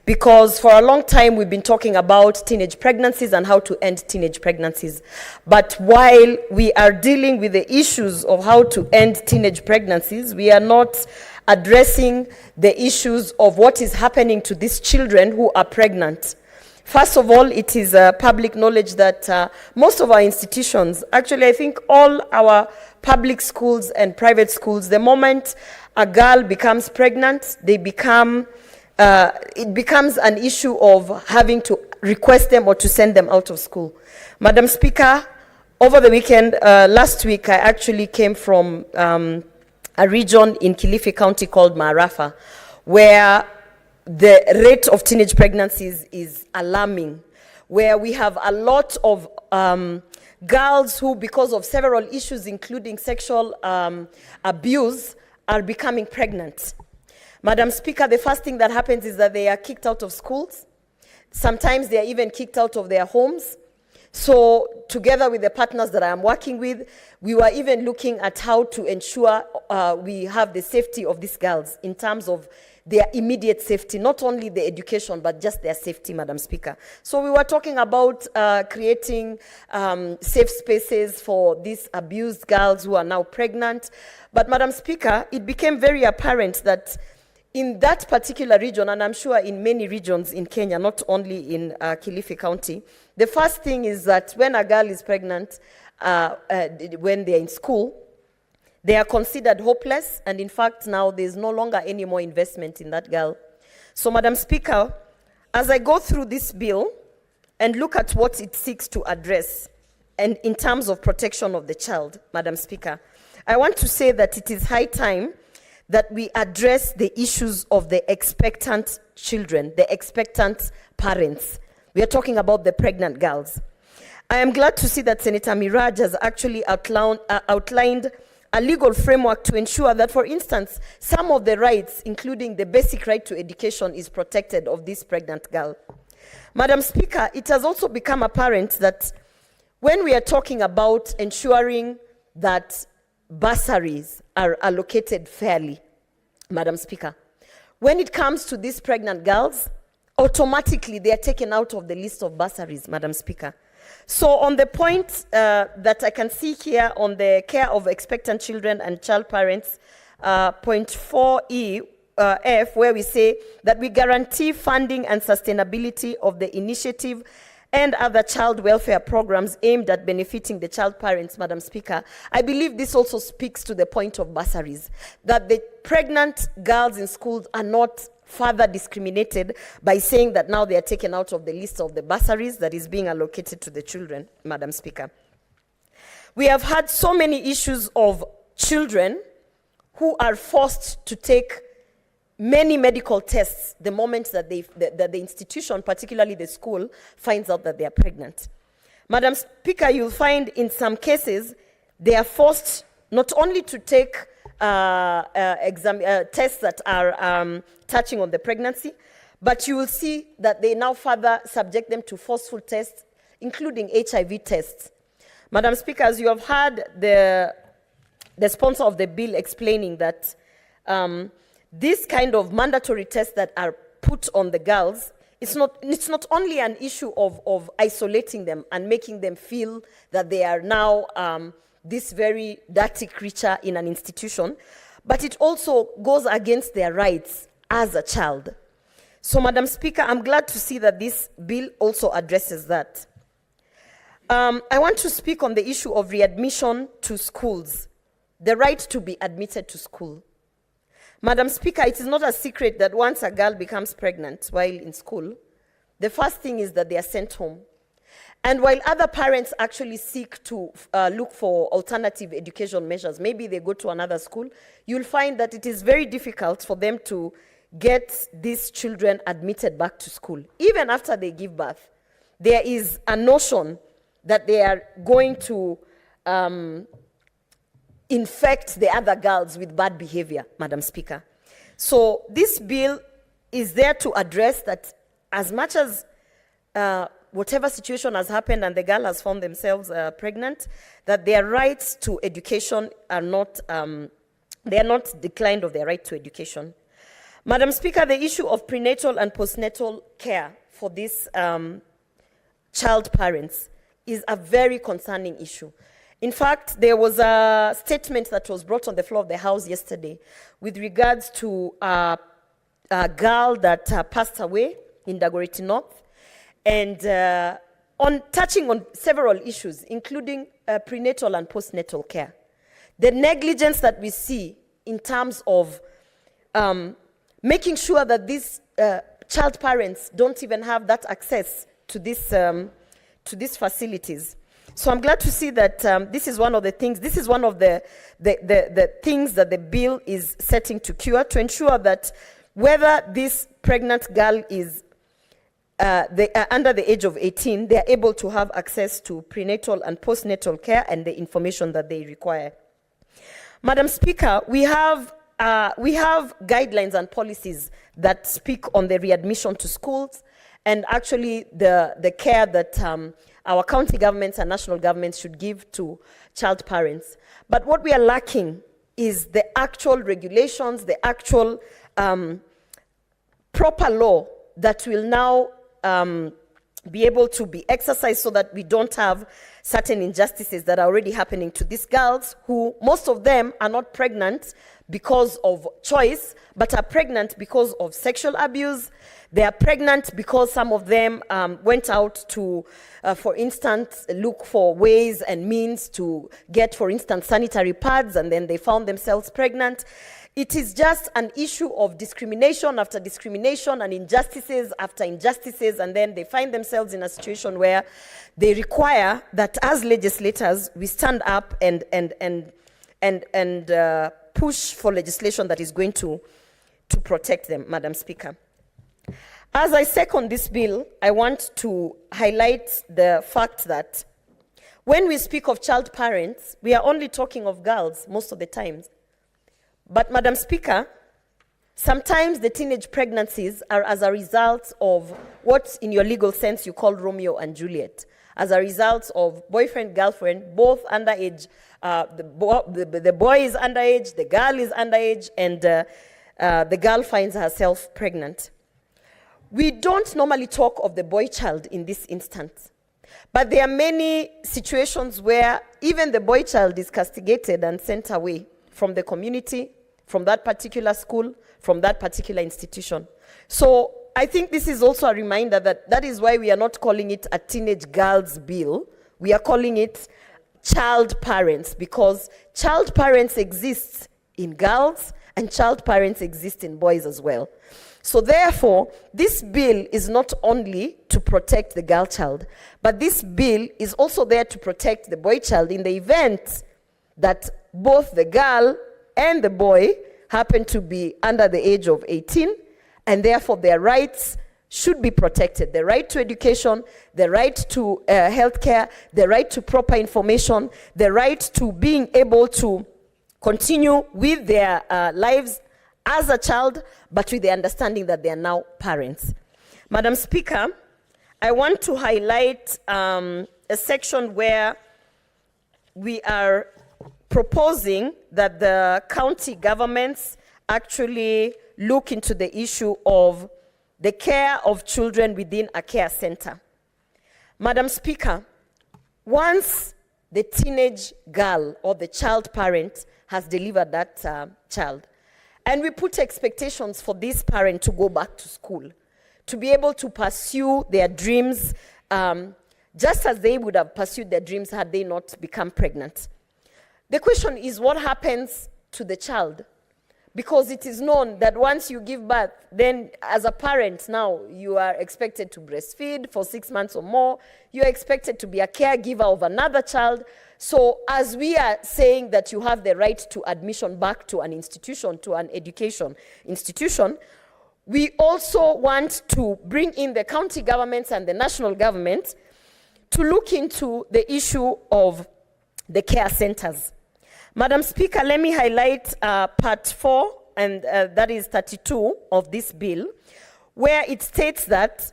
because for a long time we've been talking about teenage pregnancies and how to end teenage pregnancies. But while we are dealing with the issues of how to end teenage pregnancies, we are not addressing the issues of what is happening to these children who are pregnant. First of all, it is public knowledge that most of our institutions, actually I think all our public schools and private schools, the moment a girl becomes pregnant, it becomes an issue of having to request them or to send them out of school. Madam Speaker, over the weekend, last week, I actually came from a region in Kilifi County called Marafa, where the rate of teenage pregnancies is alarming, where we have a lot of girls who, because of several issues, including sexual abuse, are becoming pregnant. Madam Speaker, the first thing that happens is that they are kicked out of schools. Sometimes they are even kicked out of their homes. So together with the partners that I am working with, we were even looking at how to ensure we have the safety of these girls in terms of their immediate safety, not only the education, but just their safety, Madam Speaker. So we were talking about creating safe spaces for these abused girls who are now pregnant. But Madam Speaker, it became very apparent that in that particular region, and I'm sure in many regions in Kenya, not only in Kilifi County, the first thing is that when a girl is pregnant, when they're in school, they are considered hopeless, and in fact now there's no longer any more investment in that girl. So Madam Speaker, as I go through this bill and look at what it seeks to address, and in terms of protection of the child, Madam Speaker, I want to say that it is high time that we address the issues of the expectant children, the expectant parents. We are talking about the pregnant girls. I am glad to see that Senator Miraj has actually outlined a legal framework to ensure that, for instance, some of the rights, including the basic right to education, is protected of this pregnant girl. Madam Speaker, it has also become apparent that when we are talking about ensuring that bursaries are allocated fairly, Madam Speaker, when it comes to these pregnant girls, automatically they are taken out of the list of bursaries, Madam Speaker. So on the point that I can see here on the care of expectant children and child parents, point 4E, F, where we say that we guarantee funding and sustainability of the initiative and other child welfare programs aimed at benefiting the child parents, Madam Speaker. I believe this also speaks to the point of bursaries, that the pregnant girls in schools are not further discriminated by saying that now they are taken out of the list of the bursaries that is being allocated to the children, Madam Speaker. We have had so many issues of children who are forced to take many medical tests the moment that the institution, particularly the school, finds out that they are pregnant. Madam Speaker, you'll find in some cases they are forced not only to take tests that are touching on the pregnancy, but you will see that they now further subject them to forceful tests, including HIV tests. Madam Speaker, as you have heard the sponsor of the bill explaining that this kind of mandatory tests that are put on the girls, it's not only an issue of isolating them and making them feel that they are now this very dirty creature in an institution, but it also goes against their rights as a child. So, Madam Speaker, I'm glad to see that this bill also addresses that. I want to speak on the issue of readmission to schools, the right to be admitted to school. Madam Speaker, it is not a secret that once a girl becomes pregnant while in school, the first thing is that they are sent home. And while other parents actually seek to look for alternative education measures, maybe they go to another school, you'll find that it is very difficult for them to get these children admitted back to school. Even after they give birth, there is a notion that they are going to infect the other girls with bad behavior, Madam Speaker. So this bill is there to address that as much as whatever situation has happened and the girl has found themselves pregnant, that their rights to education are not, they are not declined of their right to education. Madam Speaker, the issue of prenatal and postnatal care for these child parents is a very concerning issue. In fact, there was a statement that was brought on the floor of the House yesterday with regards to a girl that passed away in Dagoretti North, and on touching on several issues, including prenatal and postnatal care. The negligence that we see in terms of making sure that these child parents don't even have that access to these facilities. So I'm glad to see that this is one of the things, this is one of the things that the bill is setting to cure, to ensure that whether this pregnant girl is under the age of 18, they are able to have access to prenatal and postnatal care and the information that they require. Madam Speaker, we have guidelines and policies that speak on the readmission to schools and actually the care that our county governments and national governments should give to child parents. But what we are lacking is the actual regulations, the actual proper law that will now be able to be exercised so that we don't have certain injustices that are already happening to these girls who, most of them are not pregnant because of choice, but are pregnant because of sexual abuse. They are pregnant because some of them went out to, for instance, look for ways and means to get, for instance, sanitary pads, and then they found themselves pregnant. It is just an issue of discrimination after discrimination and injustices after injustices, and then they find themselves in a situation where they require that as legislators, we stand up and push for legislation that is going to protect them, Madam Speaker. As I second this bill, I want to highlight the fact that when we speak of child parents, we are only talking of girls most of the times. But, Madam Speaker, sometimes the teenage pregnancies are as a result of what, in your legal sense, you call Romeo and Juliet, as a result of boyfriend, girlfriend, both underage. The boy is underage, the girl is underage, and the girl finds herself pregnant. We don't normally talk of the boy child in this instance, but there are many situations where even the boy child is castigated and sent away from the community, from that particular school, from that particular institution. So I think this is also a reminder that is why we are not calling it a teenage girls bill. We are calling it child parents, because child parents exist in girls and child parents exist in boys as well. So therefore, this bill is not only to protect the girl child, but this bill is also there to protect the boy child in the event that both the girl and the boy happen to be under the age of 18, and therefore their rights should be protected. The right to education, the right to health care, the right to proper information, the right to being able to continue with their lives as a child, but with the understanding that they are now parents. Madam Speaker, I want to highlight a section where we are proposing that the county governments actually look into the issue of the care of children within a care center. Madam Speaker, once the teenage girl or the child parent has delivered that child, and we put expectations for this parent to go back to school, to be able to pursue their dreams just as they would have pursued their dreams had they not become pregnant. The question is, what happens to the child? Because it is known that once you give birth, then as a parent now, you are expected to breastfeed for 6 months or more. You are expected to be a caregiver of another child. So as we are saying that you have the right to admission back to an institution, to an education institution, we also want to bring in the county governments and the national government to look into the issue of the care centers. Madam Speaker, let me highlight part 4, and that is 32 of this bill, where it states that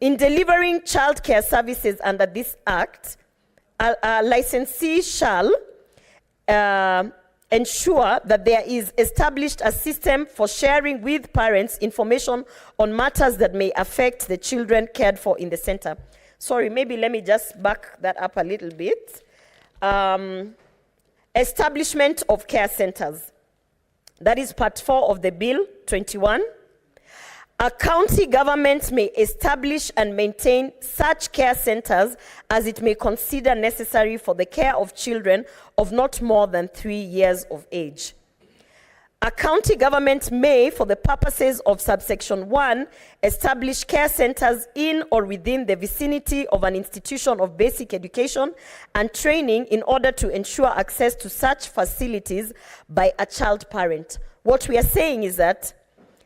in delivering childcare services under this act, a licensee shall ensure that there is established a system for sharing with parents information on matters that may affect the children cared for in the center. Sorry, maybe let me just back that up a little bit. Establishment of care centers. That is part 4 of the bill, 21. A county government may establish and maintain such care centers as it may consider necessary for the care of children of not more than 3 years of age. A county government may, for the purposes of subsection 1, establish care centers in or within the vicinity of an institution of basic education and training in order to ensure access to such facilities by a child parent. What we are saying is that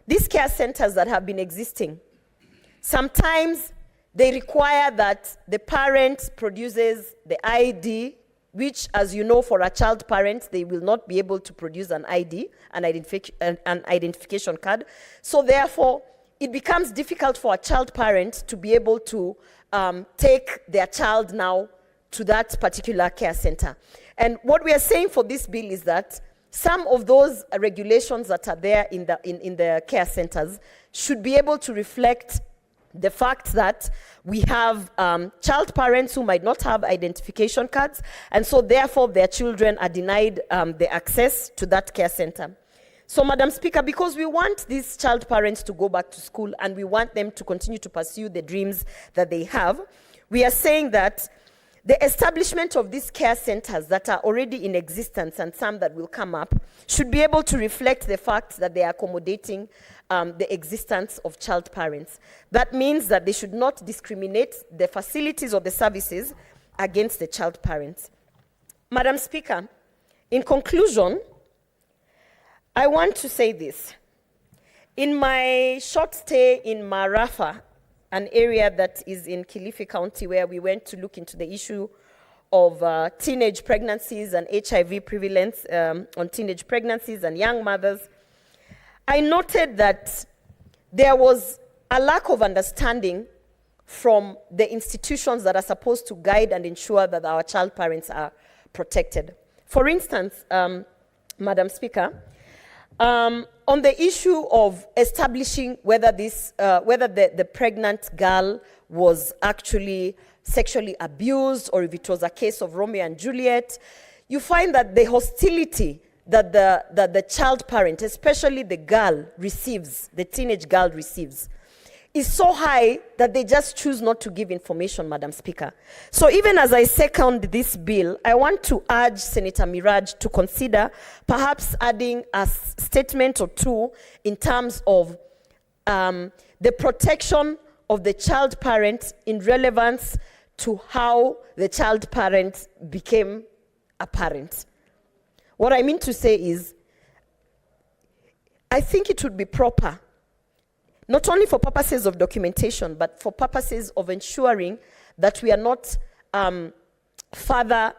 these care centers that have been existing, sometimes they require that the parent produces the ID, which, as you know, for a child parent, they will not be able to produce an ID, an identification card. So therefore, it becomes difficult for a child parent to be able to take their child now to that particular care center. And what we are saying for this bill is that some of those regulations that are there in the care centers should be able to reflect the fact that we have child parents who might not have identification cards, and so therefore their children are denied the access to that care center. So, Madam Speaker, because we want these child parents to go back to school and we want them to continue to pursue the dreams that they have, we are saying that the establishment of these care centers that are already in existence and some that will come up should be able to reflect the fact that they are accommodating the existence of child parents. That means that they should not discriminate the facilities or the services against the child parents. Madam Speaker, in conclusion, I want to say this. In my short stay in Marafa, an area that is in Kilifi County, where we went to look into the issue of teenage pregnancies and HIV prevalence on teenage pregnancies and young mothers, I noted that there was a lack of understanding from the institutions that are supposed to guide and ensure that our child parents are protected. For instance, Madam Speaker, on the issue of establishing whether the pregnant girl was actually sexually abused or if it was a case of Romeo and Juliet, you find that the hostility that the child parent, especially the girl, receives, the teenage girl receives, is so high that they just choose not to give information, Madam Speaker. So even as I second this bill, I want to urge Senator Miraj to consider perhaps adding a statement or two in terms of the protection of the child parent in relevance to how the child parent became a parent. What I mean to say is, I think it would be proper, not only for purposes of documentation, but for purposes of ensuring that we are not further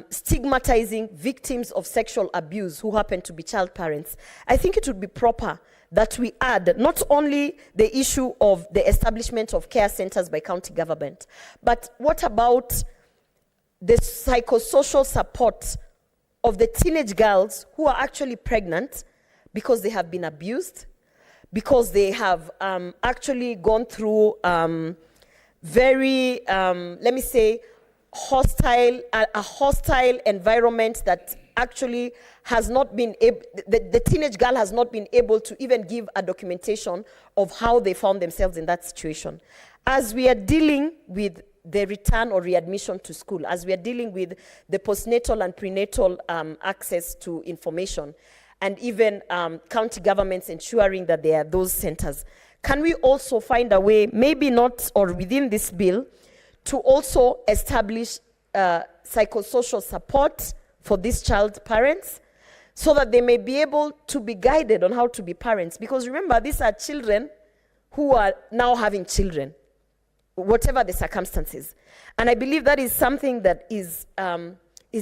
stigmatizing victims of sexual abuse who happen to be child parents. I think it would be proper that we add not only the issue of the establishment of care centers by county government, but what about the psychosocial support of the teenage girls who are actually pregnant because they have been abused, because they have actually gone through very, let me say, a hostile environment that actually has not been able, the teenage girl has not been able to even give a documentation of how they found themselves in that situation. As we are dealing with the return or readmission to school, as we are dealing with the postnatal and prenatal access to information, and even county governments ensuring that there are those centers, can we also find a way, maybe not or within this bill, to also establish psychosocial support for these child parents so that they may be able to be guided on how to be parents? Because remember, these are children who are now having children, whatever the circumstances. And I believe that is something that is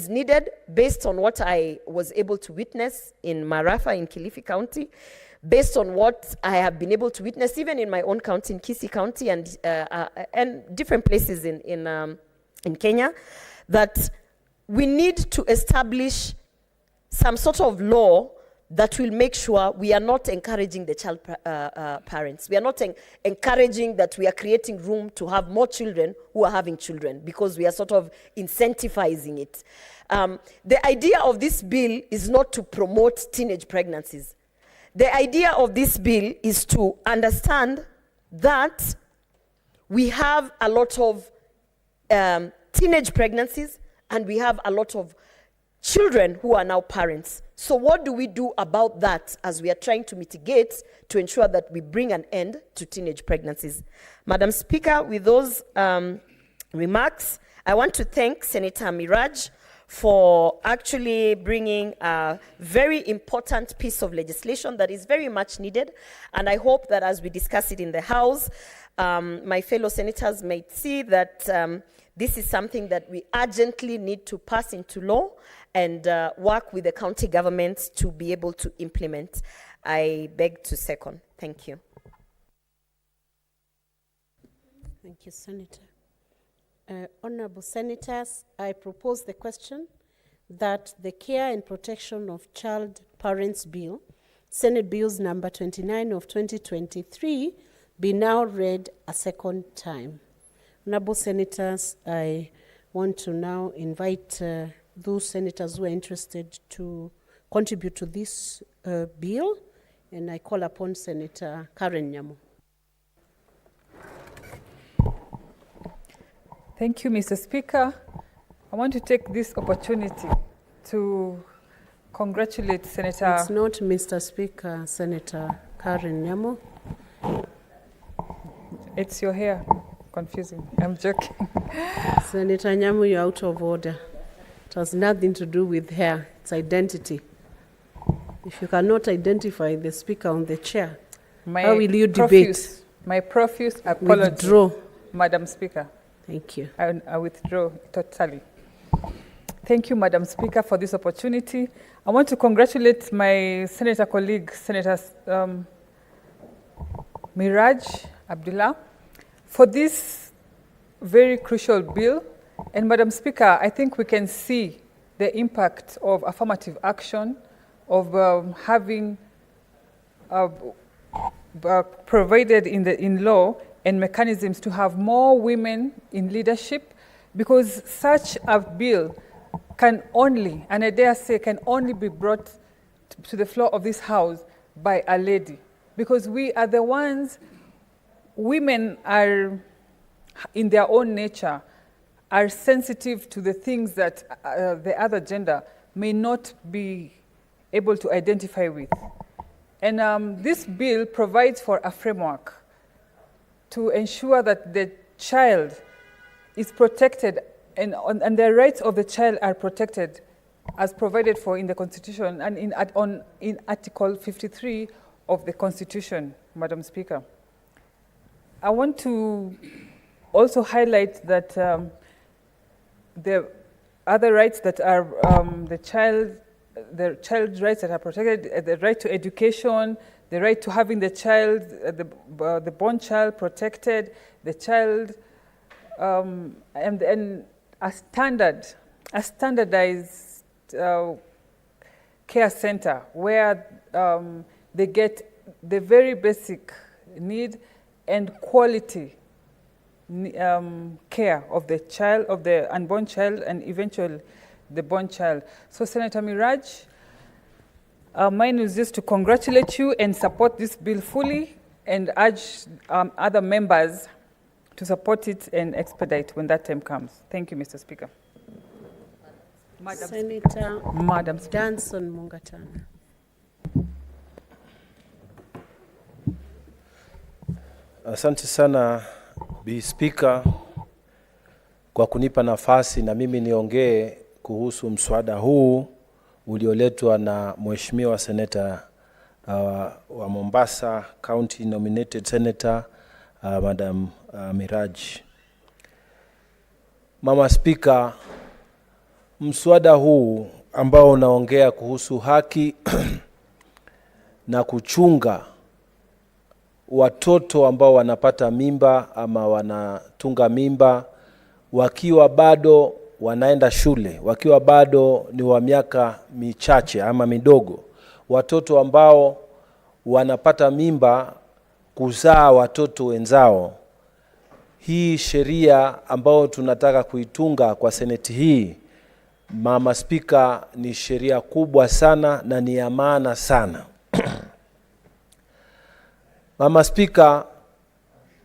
needed based on what I was able to witness in Marafa in Kilifi County, based on what I have been able to witness even in my own county, in Kisii County, and different places in Kenya, that we need to establish some sort of law that will make sure we are not encouraging the child parents. We are not encouraging that we are creating room to have more children who are having children, because we are sort of incentivizing it. The idea of this bill is not to promote teenage pregnancies. The idea of this bill is to understand that we have a lot of teenage pregnancies, and we have a lot of children who are now parents. So what do we do about that as we are trying to mitigate to ensure that we bring an end to teenage pregnancies? Madam Speaker, with those remarks, I want to thank Senator Miraj for actually bringing a very important piece of legislation that is very much needed. And I hope that as we discuss it in the House, my fellow senators might see that this is something that we urgently need to pass into law and work with the county governments to be able to implement. I beg to second. Thank you. Thank you, Senator. Honorable Senators, I propose the question that the Care and Protection of Child Parents Bill, Senate Bills number 29 of 2023, be now read a second time. Honorable Senators, I want to now invite those senators who are interested to contribute to this bill, and I call upon Senator Karen Nyamu. Thank you, Mr. Speaker. I want to take this opportunity to congratulate Senator... It's not Mr. Speaker, Senator Karen Nyamu. It's your hair. Confusing. I'm joking. Senator Nyamu, you're out of order. It has nothing to do with hair. It's identity. If you cannot identify the speaker on the chair, how will you debate? My profuse apology. Withdraw. Madam Speaker. Thank you. I withdraw totally. Thank you, Madam Speaker, for this opportunity. I want to congratulate my senator colleague, Senator Miraj Abdullah, for this very crucial bill. And Madam Speaker, I think we can see the impact of affirmative action, of having provided in law and mechanisms to have more women in leadership, because such a bill can only, and I dare say, can only be brought to the floor of this House by a lady, because we are the ones. Women are, in their own nature, are sensitive to the things that the other gender may not be able to identify with. And this bill provides for a framework to ensure that the child is protected and the rights of the child are protected as provided for in the Constitution and in Article 53 of the Constitution, Madam Speaker. I want to also highlight that the other rights that are the child's rights that are protected, the right to education, the right to having the child, the born child protected, the child, and a standardized care center where they get the very basic need and quality care of the child, of the unborn child, and eventual the born child. So Senator Miraj, mine is just to congratulate you and support this bill fully and urge other members to support it and expedite when that time comes. Thank you, Mr. Speaker. Madam Danson Mungatana. Asante sana Bi Speaker kwa kunipa nafasi na mimi niongee kuhusu mswada huu ulioletwa na Mheshimiwa Senator wa Mombasa County nominated Senator Madam Miraj. Mama Speaker, mswada huu ambao unaongea kuhusu haki na kuchunga watoto ambao wanapata mimba ama wanatunga mimba wakiwa bado wanaenda shule, wakiwa bado ni wa miaka michache ama midogo, watoto ambao wanapata mimba kuzaa watoto wenzao. Hii sheria ambao tunataka kuitunga kwa seneti hii, Mama Speaker, ni sheria kubwa sana na ni ya maana sana. Mama Speaker,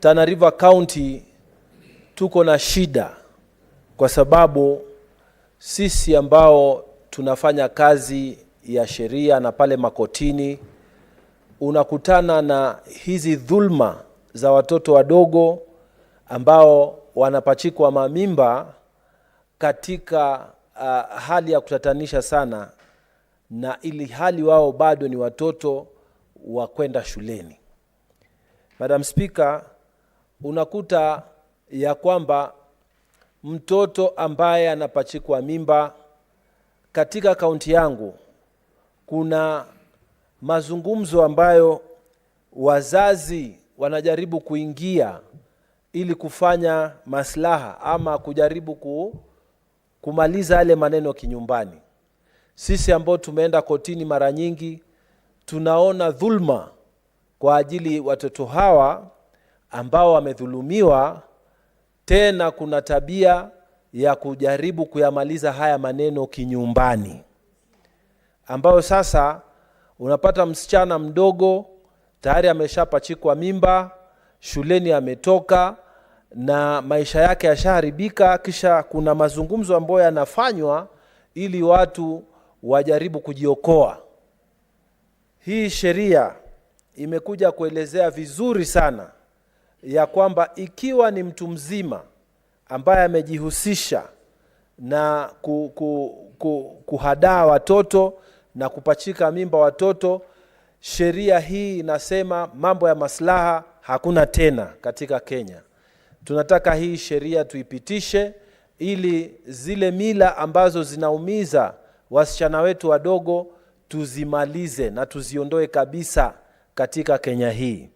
Tana River County tuko na shida kwa sababu sisi ambao tunafanya kazi ya sheria na pale makotini unakutana na hizi dhulma za watoto wadogo ambao wanapachikwa mamimba katika hali ya kutatanisha sana, na ili hali wao bado ni watoto wa kwenda shuleni. Madam Speaker, unakuta ya kwamba mtoto ambaye anapachikwa mimba katika kaunti yangu, kuna mazungumzo ambayo wazazi wanajaribu kuingia ili kufanya maslaha ama kujaribu kumaliza yale maneno kinyumbani. Sisi ambao tumeenda kotini mara nyingi tunaona dhulma kwa ajili watoto hawa ambao wamedhulumiwa, tena kuna tabia ya kujaribu kuyamaliza haya maneno kinyumbani, ambao sasa unapata msichana mdogo tayari ameshapachikwa mimba, shuleni ametoka na maisha yake yashaharibika, kisha kuna mazungumzo ambayo yanafanywa ili watu wajaribu kujiokoa. Hii sheria imekuja kuelezea vizuri sana ya kwamba ikiwa ni mtu mzima ambaye amejihusisha na kuhadaa watoto na kupachika mimba watoto, sheria hii inasema mambo ya maslaha hakuna tena katika Kenya. Tunataka hii sheria tuipitishe ili zile mila ambazo zinaumiza wasichana wetu wadogo tuzimalize na tuziondoe kabisa katika Kenya hii.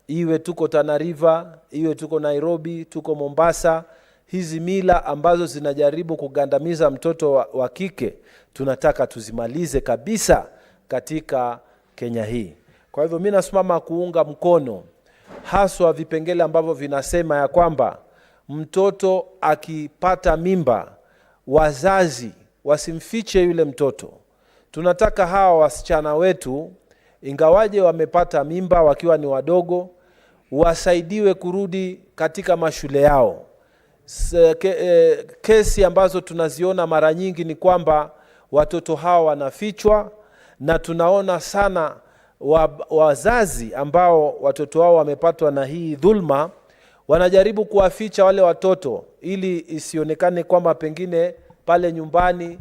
Iwe tuko Tana River, iwe tuko Nairobi, tuko Mombasa, hizi mila ambazo zinajaribu kugandamiza mtoto wa kike tunataka tuzimalize kabisa katika Kenya hii. Kwa hivyo mimi nasimama kuunga mkono haswa vipengele ambavyo vinasema ya kwamba mtoto akipata mimba, wazazi wasimfiche yule mtoto. Tunataka hawa wasichana wetu, ingawaje wamepata mimba wakiwa ni wadogo, wasaidiwe kurudi katika mashule yao. Kesi ambazo tunaziona mara nyingi ni kwamba watoto hawa wanafichwa, na tunaona sana wazazi ambao watoto wao wamepatwa na hii dhulma wanajaribu kuwaficha wale watoto ili isionekane kwamba pengine pale nyumbani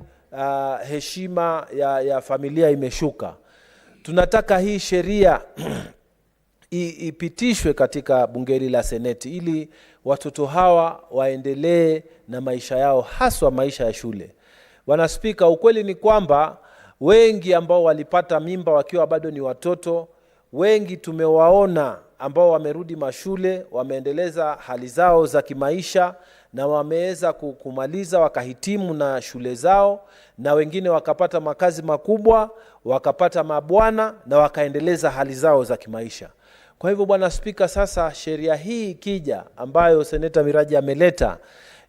heshima ya familia imeshuka. Tunataka hii sheria ipitishwe katika bunge la seneti ili watoto hawa waendelee na maisha yao, haswa maisha ya shule. Bwana Spika, ukweli ni kwamba wengi ambao walipata mimba wakiwa bado ni watoto, wengi tumewaona ambao wamerudi mashule, wameendeleza hali zao za kimaisha na wameweza kumaliza wakahitimu na shule zao, na wengine wakapata makazi makubwa, wakapata mabwana na wakaendeleza hali zao za kimaisha. Kwa hivyo Bwana Spika, sasa sheria hii ikija ambayo Seneta Miraji ameleta,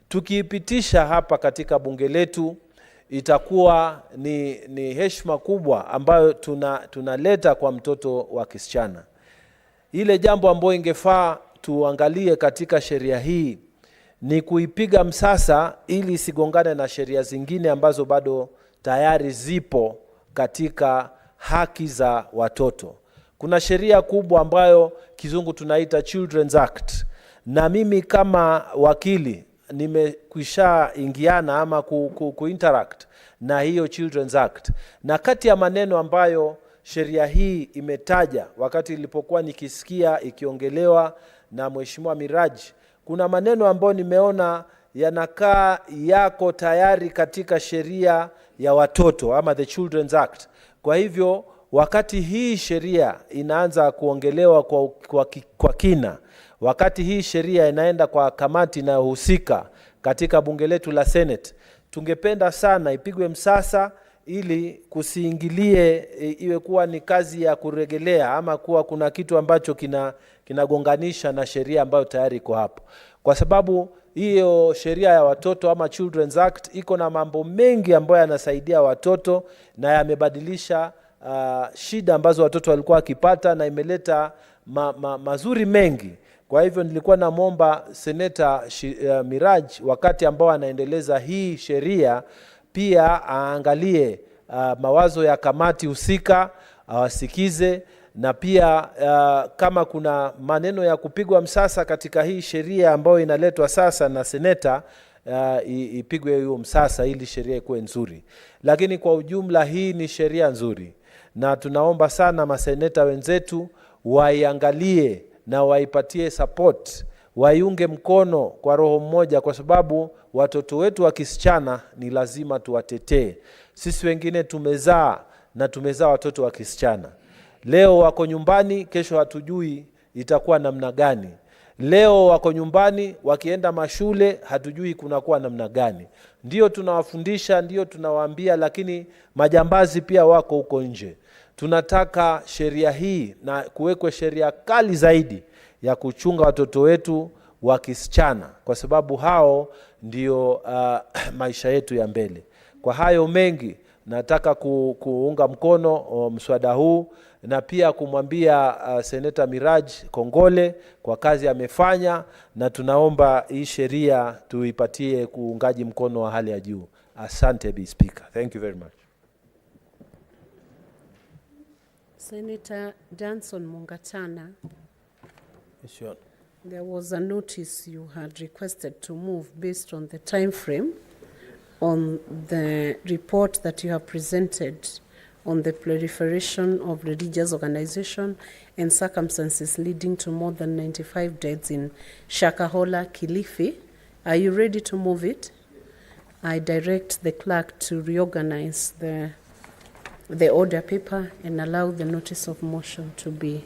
tukiipitisha hapa katika bunge letu, itakuwa ni heshima kubwa ambayo tunaleta kwa mtoto wa kisichana. Ile jambo ambayo ingefaa tuangalie katika sheria hii ni kuipiga msasa ili isigongane na sheria zingine ambazo bado tayari zipo katika haki za watoto. Kuna sheria kubwa ambayo kizungu tunaita Children's Act, na mimi kama wakili nimekwisha ingiana ama kuinteract na hiyo Children's Act, na kati ya maneno ambayo sheria hii imetaja wakati ilipokuwa nikisikia ikiongelewa na Mheshimiwa Miraji, kuna maneno ambayo nimeona yanakaa yako tayari katika sheria ya watoto ama the Children's Act. Kwa hivyo wakati hii sheria inaanza kuongelewa kwa kina, wakati hii sheria inaenda kwa kamati inayohusika katika bunge letu la Senate, tungependa sana ipigwe msasa ili kusiingilie iwe kuwa ni kazi ya kuregelea ama kuwa kuna kitu ambacho kinagonganisha na sheria ambayo tayari iko hapo. Kwa sababu hiyo sheria ya watoto ama Children's Act iko na mambo mengi ambayo yanasaidia watoto na yamebadilisha shida ambazo watoto walikuwa wakipata na imeleta mazuri mengi. Kwa hivyo nilikuwa namwomba Seneta Miraj wakati ambao anaendeleza hii sheria pia aangalie mawazo ya kamati husika, awasikize, na pia kama kuna maneno ya kupigwa msasa katika hii sheria ambayo inaletwa sasa na seneta, ipigwe hiyo msasa ili sheria ikuwe nzuri. Lakini kwa ujumla hii ni sheria nzuri, na tunaomba sana maseneta wenzetu waiangalie na waipatie support, waiunge mkono kwa roho mmoja, kwa sababu watoto wetu wa kisichana ni lazima tuwatetee. Sisi wengine tumezaa watoto wa kisichana. Leo wako nyumbani, kesho hatujui itakuwa namna gani. Leo wako nyumbani, wakienda mashule hatujui kunakuwa namna gani. Ndio tunawafundisha, ndio tunawaambia, lakini majambazi pia wako huko nje. Tunataka sheria hii na kuwekwe sheria kali zaidi ya kuchunga watoto wetu wa kisichana, kwa sababu hao ndio maisha yetu ya mbele. Kwa hayo mengi nataka kuunga mkono mswada huu, na pia kumwambia Seneta Miraj kongole kwa kazi amefanya, na tunaomba hii sheria tuipatie kuungaji mkono wa hali ya juu. Asante Bi Speaker. Thank you very much. Senator Danson Mungatana. Sure. There was a notice you had requested to move based on the time frame on the report that you have presented on the proliferation of religious organization and circumstances leading to more than 95 deaths in Shakahola, Kilifi. Are you ready to move it? I direct the clerk to reorganize the order paper and allow the notice of motion to be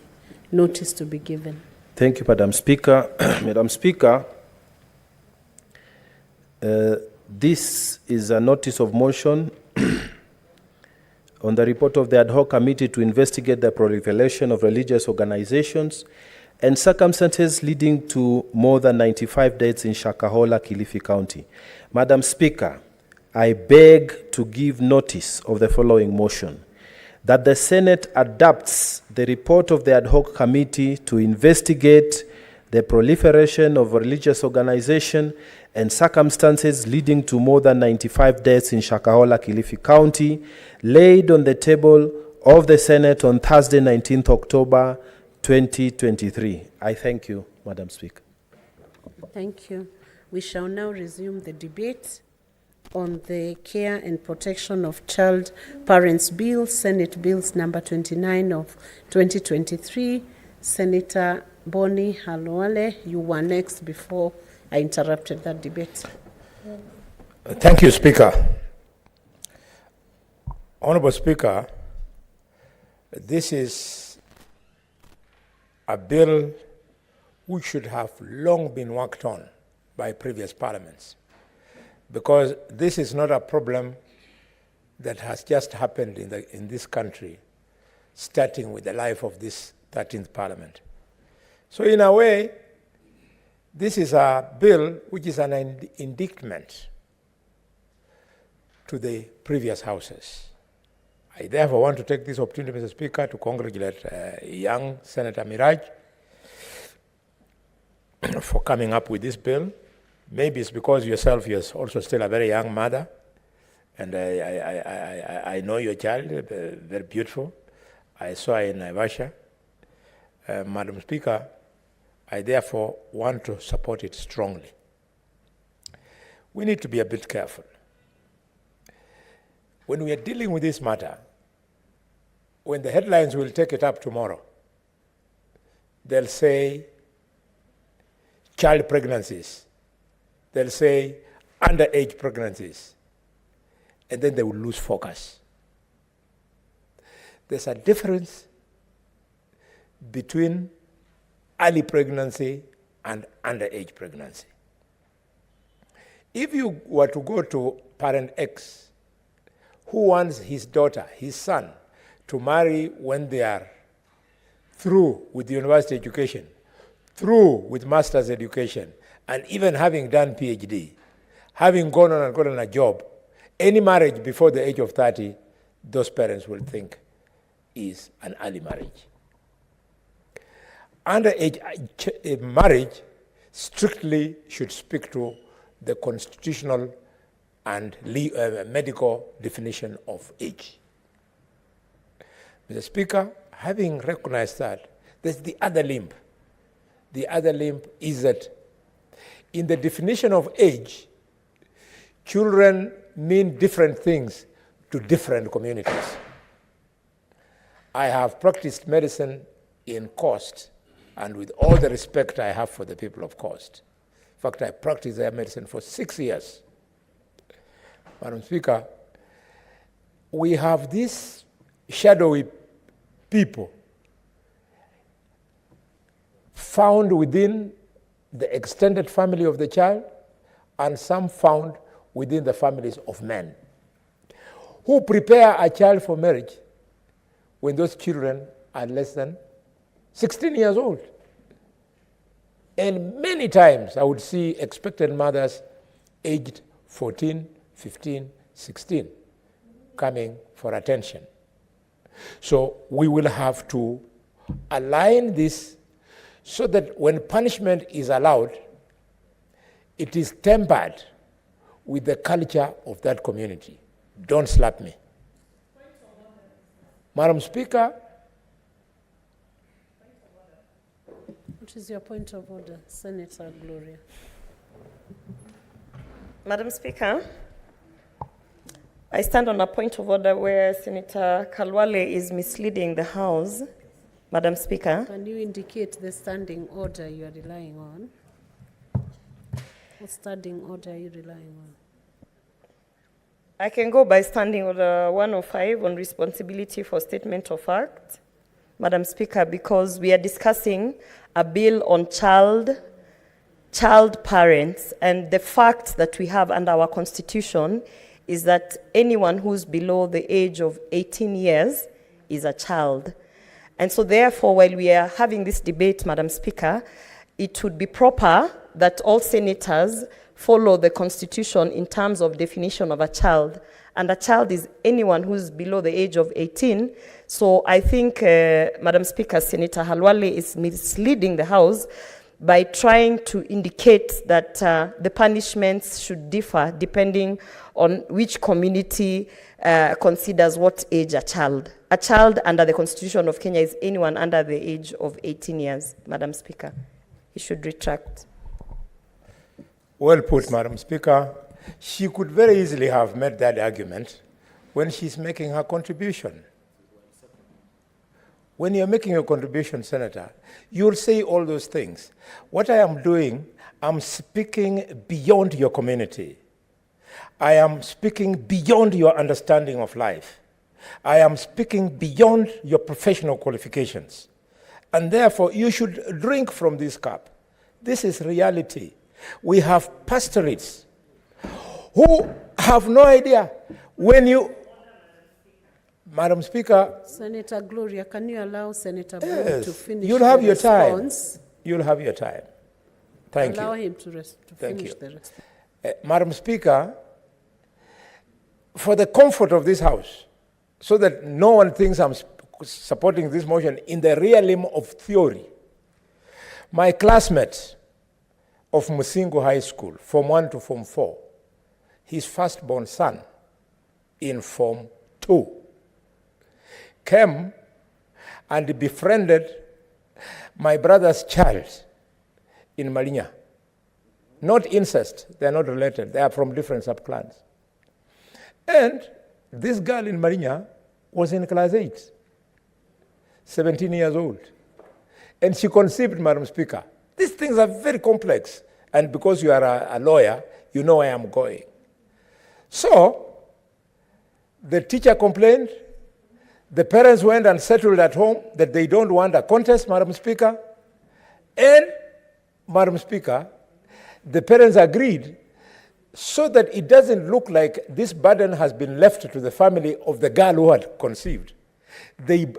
given. Thank you, Madam Speaker. Madam Speaker, this is a notice of motion on the report of the ad hoc committee to investigate the proliferation of religious organizations and circumstances leading to more than 95 deaths in Shakahola, Kilifi County. Madam Speaker, I beg to give notice of the following motion: that the Senate adopts the report of the ad hoc committee to investigate the proliferation of religious organization and circumstances leading to more than 95 deaths in Shakahola, Kilifi County, laid on the table of the Senate on Thursday, 19th October 2023. I thank you, Madam Speaker. Thank you. We shall now resume the debate on the Care and Protection of Child Parents Bill, Senate Bills number 29 of 2023. Senator Boni Halwale, you were next before I interrupted that debate. Thank you, Speaker. Honorable Speaker, this is a bill which should have long been worked on by previous parliaments, because this is not a problem that has just happened in this country, starting with the life of this 13th parliament. So in a way, this is a bill which is an indictment to the previous houses. I therefore want to take this opportunity, Mr. Speaker, to congratulate young Senator Miraj for coming up with this bill. Maybe it's because yourself, you're also still a very young mother, and I know your child, very beautiful. I saw her in Naivasha. Madam Speaker, I therefore want to support it strongly. We need to be a bit careful. When we are dealing with this matter, when the headlines will take it up tomorrow, they'll say child pregnancies, they'll say underage pregnancies, and then they will lose focus. There's a difference between early pregnancy and underage pregnancy. If you were to go to parent X, who wants his daughter, his son, to marry when they are through with university education, through with master's education, and even having done PhD, having gone on and gotten a job, any marriage before the age of 30, those parents will think is an early marriage. Underage marriage strictly should speak to the constitutional and medical definition of age. Mr. Speaker, having recognized that, there's the other limb. The other limb is that in the definition of age, children mean different things to different communities. I have practiced medicine in Coast, and with all the respect I have for the people of Coast. In fact, I practiced their medicine for 6 years. Madam Speaker, we have these shadowy people found within the extended family of the child and some found within the families of men who prepare a child for marriage when those children are less than 16 years old. And many times I would see expectant mothers aged 14, 15, 16 coming for attention. So we will have to align this so that when punishment is allowed, it is tempered with the culture of that community. Don't slap me. Madam Speaker. What is your point of order, Senator Gloria? Madam Speaker, I stand on a point of order where Senator Kalwale is misleading the House. Madam Speaker. Can you indicate the standing order you are relying on? What standing order are you relying on? I can go by standing order 105 on responsibility for statement of fact, Madam Speaker, because we are discussing a bill on child parents, and the fact that we have under our constitution is that anyone who's below the age of 18 years is a child. And so therefore, while we are having this debate, Madam Speaker, it would be proper that all senators follow the constitution in terms of definition of a child. And a child is anyone who's below the age of 18. So I think, Madam Speaker, Senator Halwale is misleading the House by trying to indicate that the punishments should differ depending on which community considers what age a child. A child under the Constitution of Kenya is anyone under the age of 18 years, Madam Speaker. He should retract. Well put, Madam Speaker. She could very easily have made that argument when she's making her contribution. When you're making your contribution, Senator, you'll say all those things. What I am doing, I'm speaking beyond your community. I am speaking beyond your understanding of life. I am speaking beyond your professional qualifications. And therefore, you should drink from this cup. This is reality. We have pastorates who have no idea when you... Madam Speaker. Senator Gloria, can you allow Senator Yes, Brown to finish you'll have the your response? time. You'll have your time. Thank Allow you. him to Thank finish you. the response. Madam Speaker, for the comfort of this house, so that no one thinks I'm supporting this motion in the realm of theory, my classmate of Musingu High School, Form 1 to Form 4, his firstborn son in Form 2, came and befriended my brother's child in Malinya. Not incest, they are not related, they are from different subclans. And this girl in Malinya was in class 8, 17 years old. And she conceived, Madam Speaker. These things are very complex. And because you are a lawyer, you know where I am going. So, the teacher complained. The parents went and settled at home that they don't want a contest, Madam Speaker. And, Madam Speaker, the parents agreed so that it doesn't look like this burden has been left to the family of the girl who had conceived. They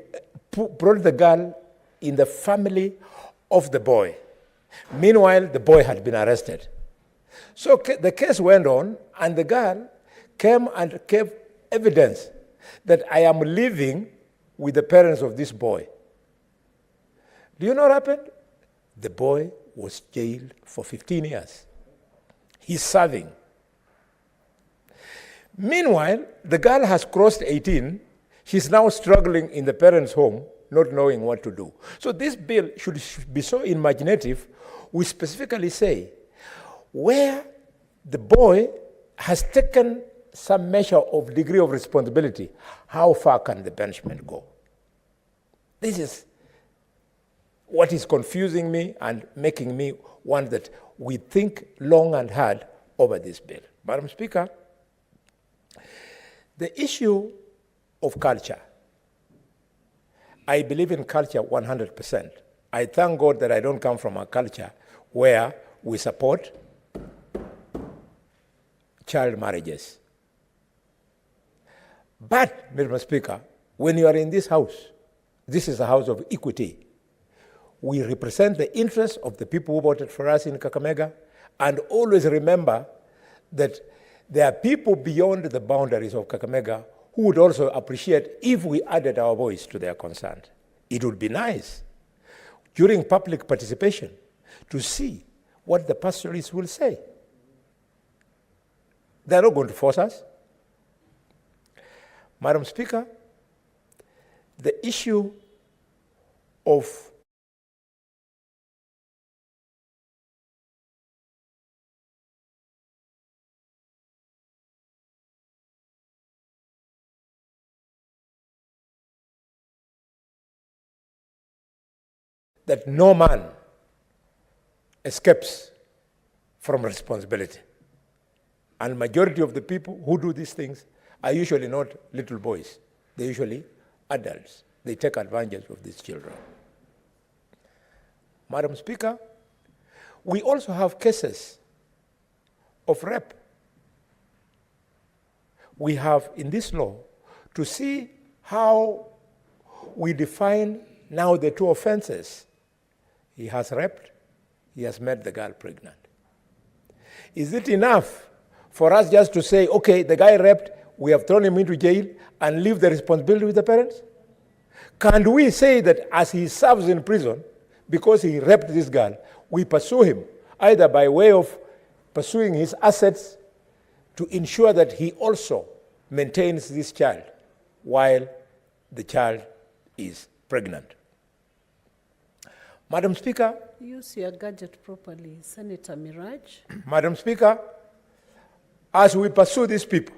brought the girl in the family of the boy. Meanwhile, the boy had been arrested. So the case went on, and the girl came and gave evidence that I am living with the parents of this boy. Do you know what happened? The boy was jailed for 15 years. He's serving. Meanwhile, the girl has crossed 18. She's now struggling in the parents' home, not knowing what to do. So this bill should be so imaginative. We specifically say, where the boy has taken some measure of degree of responsibility, how far can the punishment go? This is what is confusing me and making me want that we think long and hard over this bill. Madam Speaker, the issue of culture, I believe in culture 100%. I thank God that I don't come from a culture where we support child marriages. But, Mr. Speaker, when you are in this house, this is a house of equity. We represent the interests of the people who voted for us in Kakamega, and always remember that there are people beyond the boundaries of Kakamega who would also appreciate if we added our voice to their concern. It would be nice during public participation to see what the pastoralists will say. They're not going to force us. Madam Speaker, the issue of that no man escapes from responsibility. And majority of the people who do these things are usually not little boys. They're usually adults. They take advantage of these children. Madam Speaker, we also have cases of rape. We have in this law to see how we define now the two offenses. He has raped, he has made the girl pregnant. Is it enough for us just to say, okay, the guy raped, we have thrown him into jail and leave the responsibility with the parents? Can we say that as he serves in prison, because he raped this girl, we pursue him, either by way of pursuing his assets to ensure that he also maintains this child while the child is pregnant? Madam Speaker. Use your gadget properly, Senator Miraj. Madam Speaker, as we pursue these people,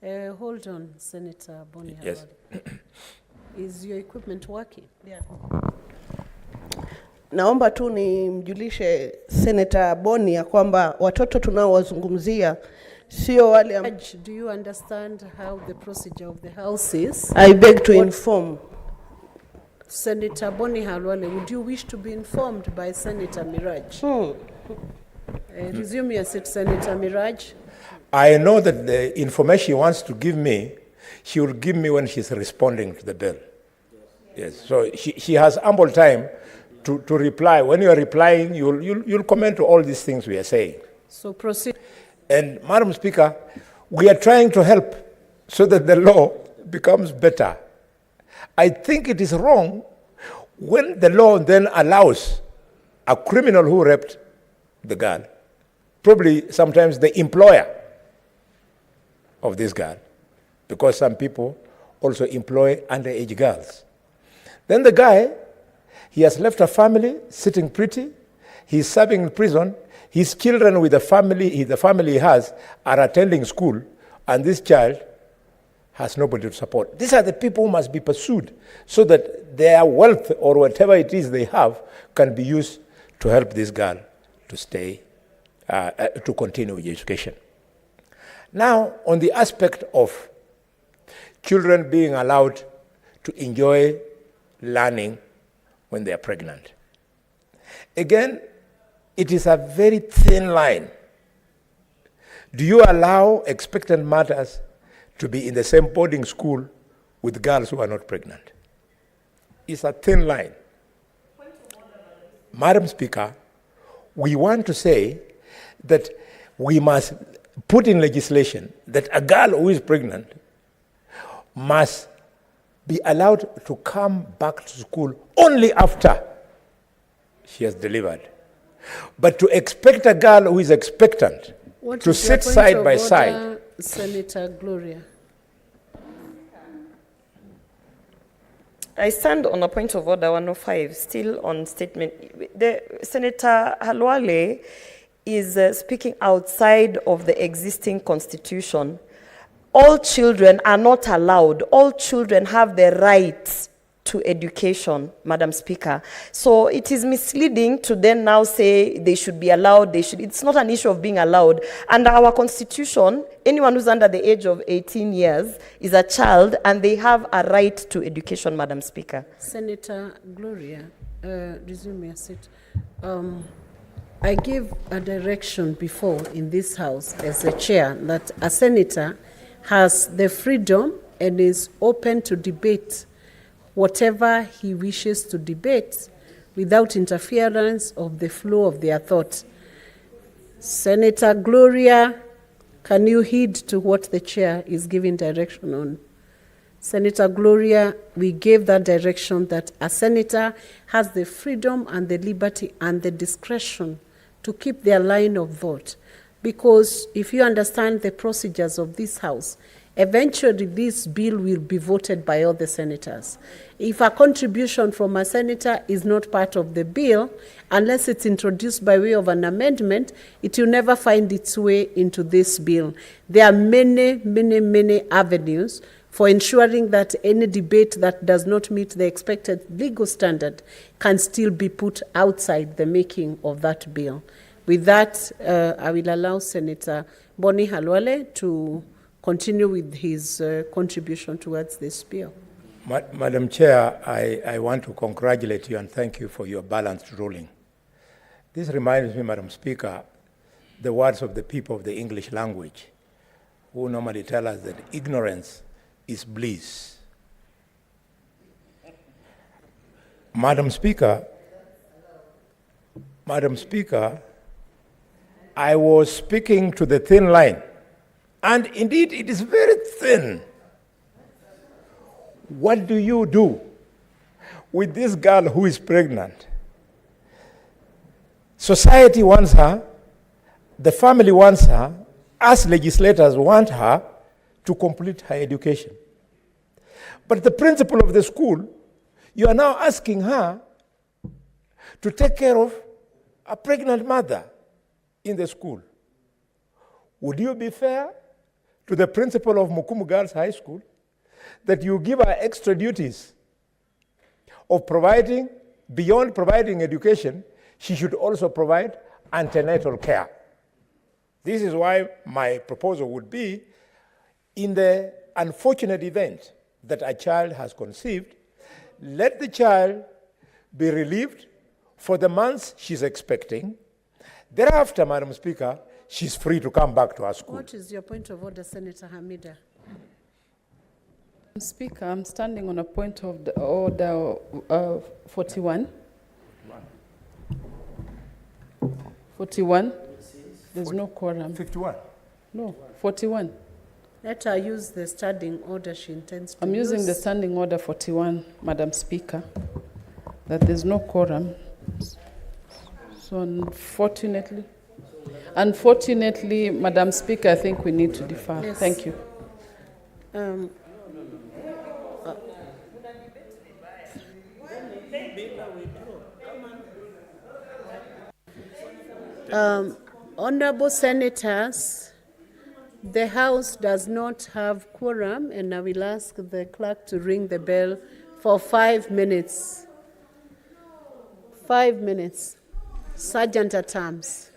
Hold on, Senator Boni. Yes. Is your equipment working? Yeah. Naomba tu nimjulishe Senator Boni ya kwamba watoto tunaowazungumzia sio wale. Do you understand how the procedure of the House is? I beg to inform. Senator Boni Halwale, would you wish to be informed by Senator Miraj? Resume your seat, Senator Miraj. I know that the information she wants to give me, she will give me when she's responding to the bill. Yes, so she has ample time to reply. When you are replying, you'll comment to all these things we are saying. So proceed. And Madam Speaker, we are trying to help so that the law becomes better. I think it is wrong when the law then allows a criminal who raped the girl, probably sometimes the employer of this girl, because some people also employ underage girls. Then the guy, he has left a family sitting pretty, he's serving in prison, his children with the family he has are attending school, and this child has nobody to support. These are the people who must be pursued so that their wealth or whatever it is they have can be used to help this girl to stay, to continue with education. Now, on the aspect of children being allowed to enjoy learning when they are pregnant. Again, it is a very thin line. Do you allow expectant mothers to be in the same boarding school with girls who are not pregnant? It's a thin line. Madam Speaker, we want to say that we must put in legislation that a girl who is pregnant must be allowed to come back to school only after she has delivered. But to expect a girl who is expectant to sit side by side. Senator Gloria. I stand on a point of order 105, still on statement. Senator Halwale is speaking outside of the existing constitution. All children are not allowed. All children have the right to education, Madam Speaker. So it is misleading to then now say they should be allowed, it's not an issue of being allowed. Under our constitution, anyone who's under the age of 18 years is a child and they have a right to education, Madam Speaker. Senator Gloria, resume your seat. I gave a direction before in this House as a chair that a senator has the freedom and is open to debate whatever he wishes to debate without interference of the flow of their thought. Senator Gloria, can you heed to what the chair is giving direction on? Senator Gloria, we gave that direction that a senator has the freedom and the liberty and the discretion to keep their line of thought. Because if you understand the procedures of this House, eventually this bill will be voted by all the senators. If a contribution from a senator is not part of the bill, unless it's introduced by way of an amendment, it will never find its way into this bill. There are many avenues for ensuring that any debate that does not meet the expected legal standard can still be put outside the making of that bill. With that, I will allow Senator Boni Halwale to continue with his contribution towards this bill. Madam Chair, I want to congratulate you and thank you for your balanced ruling. This reminds me, Madam Speaker, the words of the people of the English language, who normally tell us that ignorance is bliss. Madam Speaker, I was speaking to the thin line, and indeed it is very thin. What do you do with this girl who is pregnant? Society wants her, the family wants her, us legislators want her to complete her education. But the principal of the school, you are now asking her to take care of a pregnant mother in the school. Would you be fair to the principal of Mukumu Girls High School that you give her extra duties of providing, beyond providing education, she should also provide antenatal care? This is why my proposal would be, in the unfortunate event that a child has conceived, let the child be relieved for the months she's expecting. Thereafter, Madam Speaker, she's free to come back to her school. What is your point of order, Senator Hamida? Speaker, I'm standing on a point of the order 41. 41. There's no quorum. 51. No, 41. Let her use the standing order she intends to I'm use. using the standing order 41, Madam Speaker, that there's no quorum. So unfortunately, Madam Speaker, I think we need to defer. Yes. Thank you. Honorable Senators, the House does not have quorum, and I will ask the clerk to ring the bell for 5 minutes. 5 minutes. Sergeant at arms.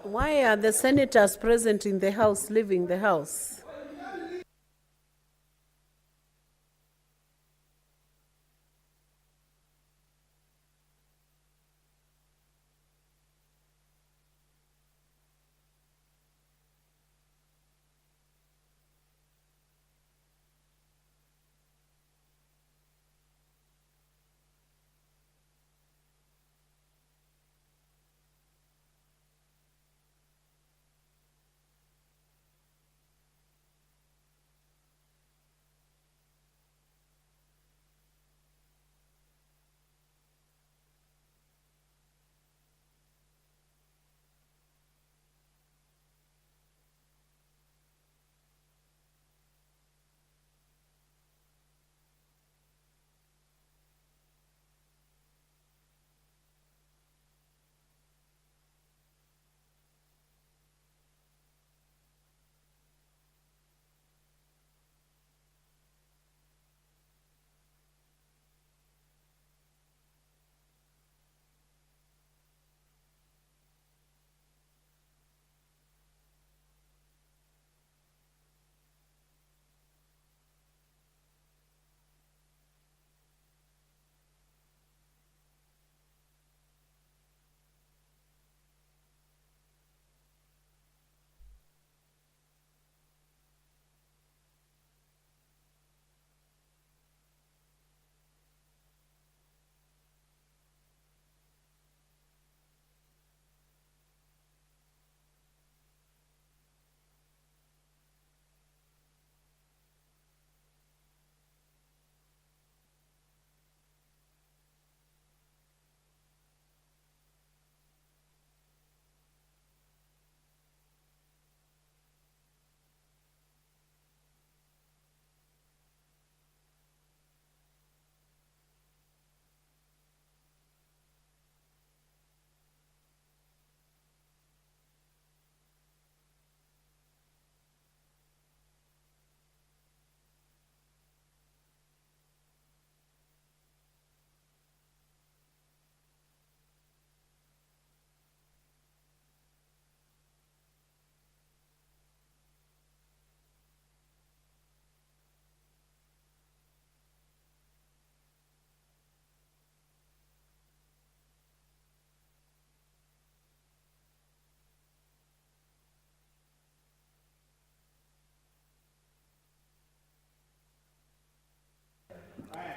Why are the senators present in the House leaving the House?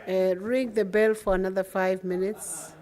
Ring the bell for another 5 minutes.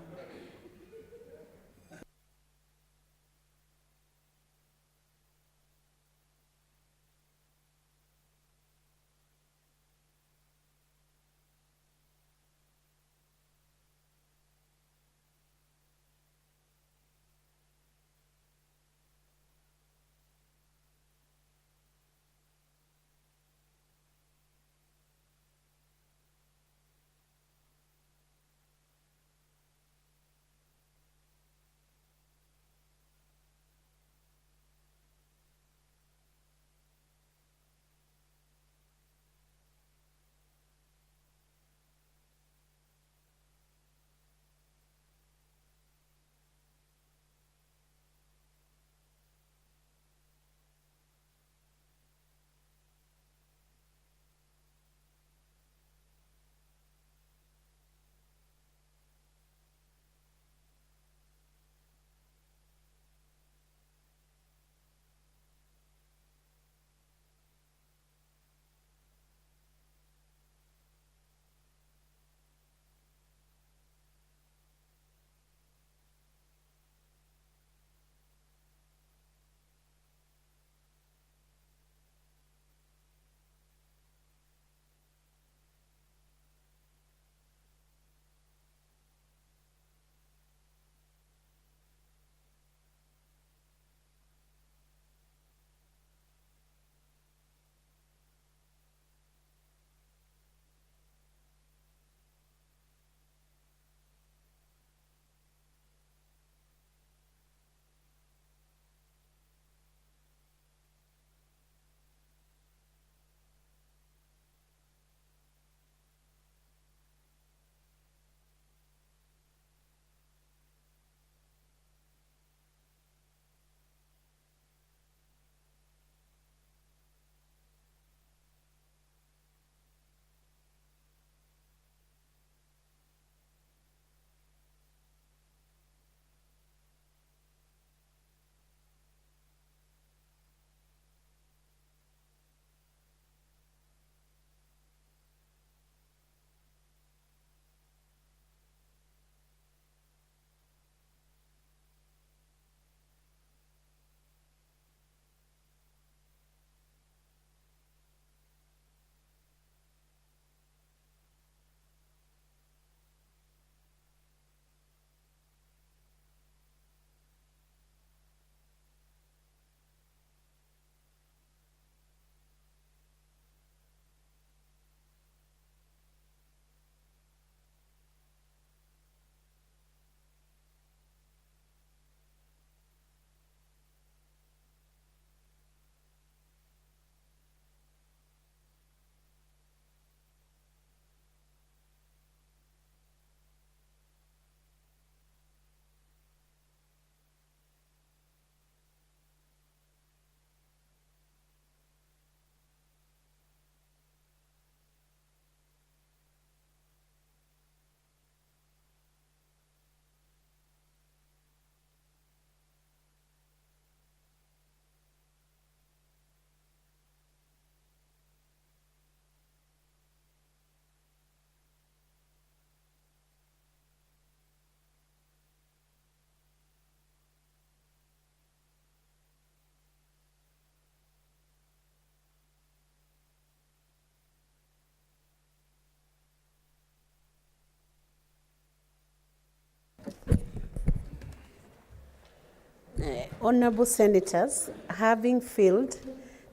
Honorable Senators, having failed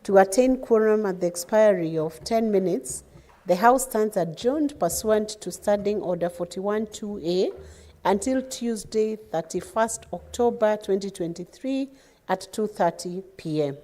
to attain quorum at the expiry of 10 minutes, the House stands adjourned pursuant to Standing Order 41-2A until Tuesday, 31st October 2023 at 2:30 p.m.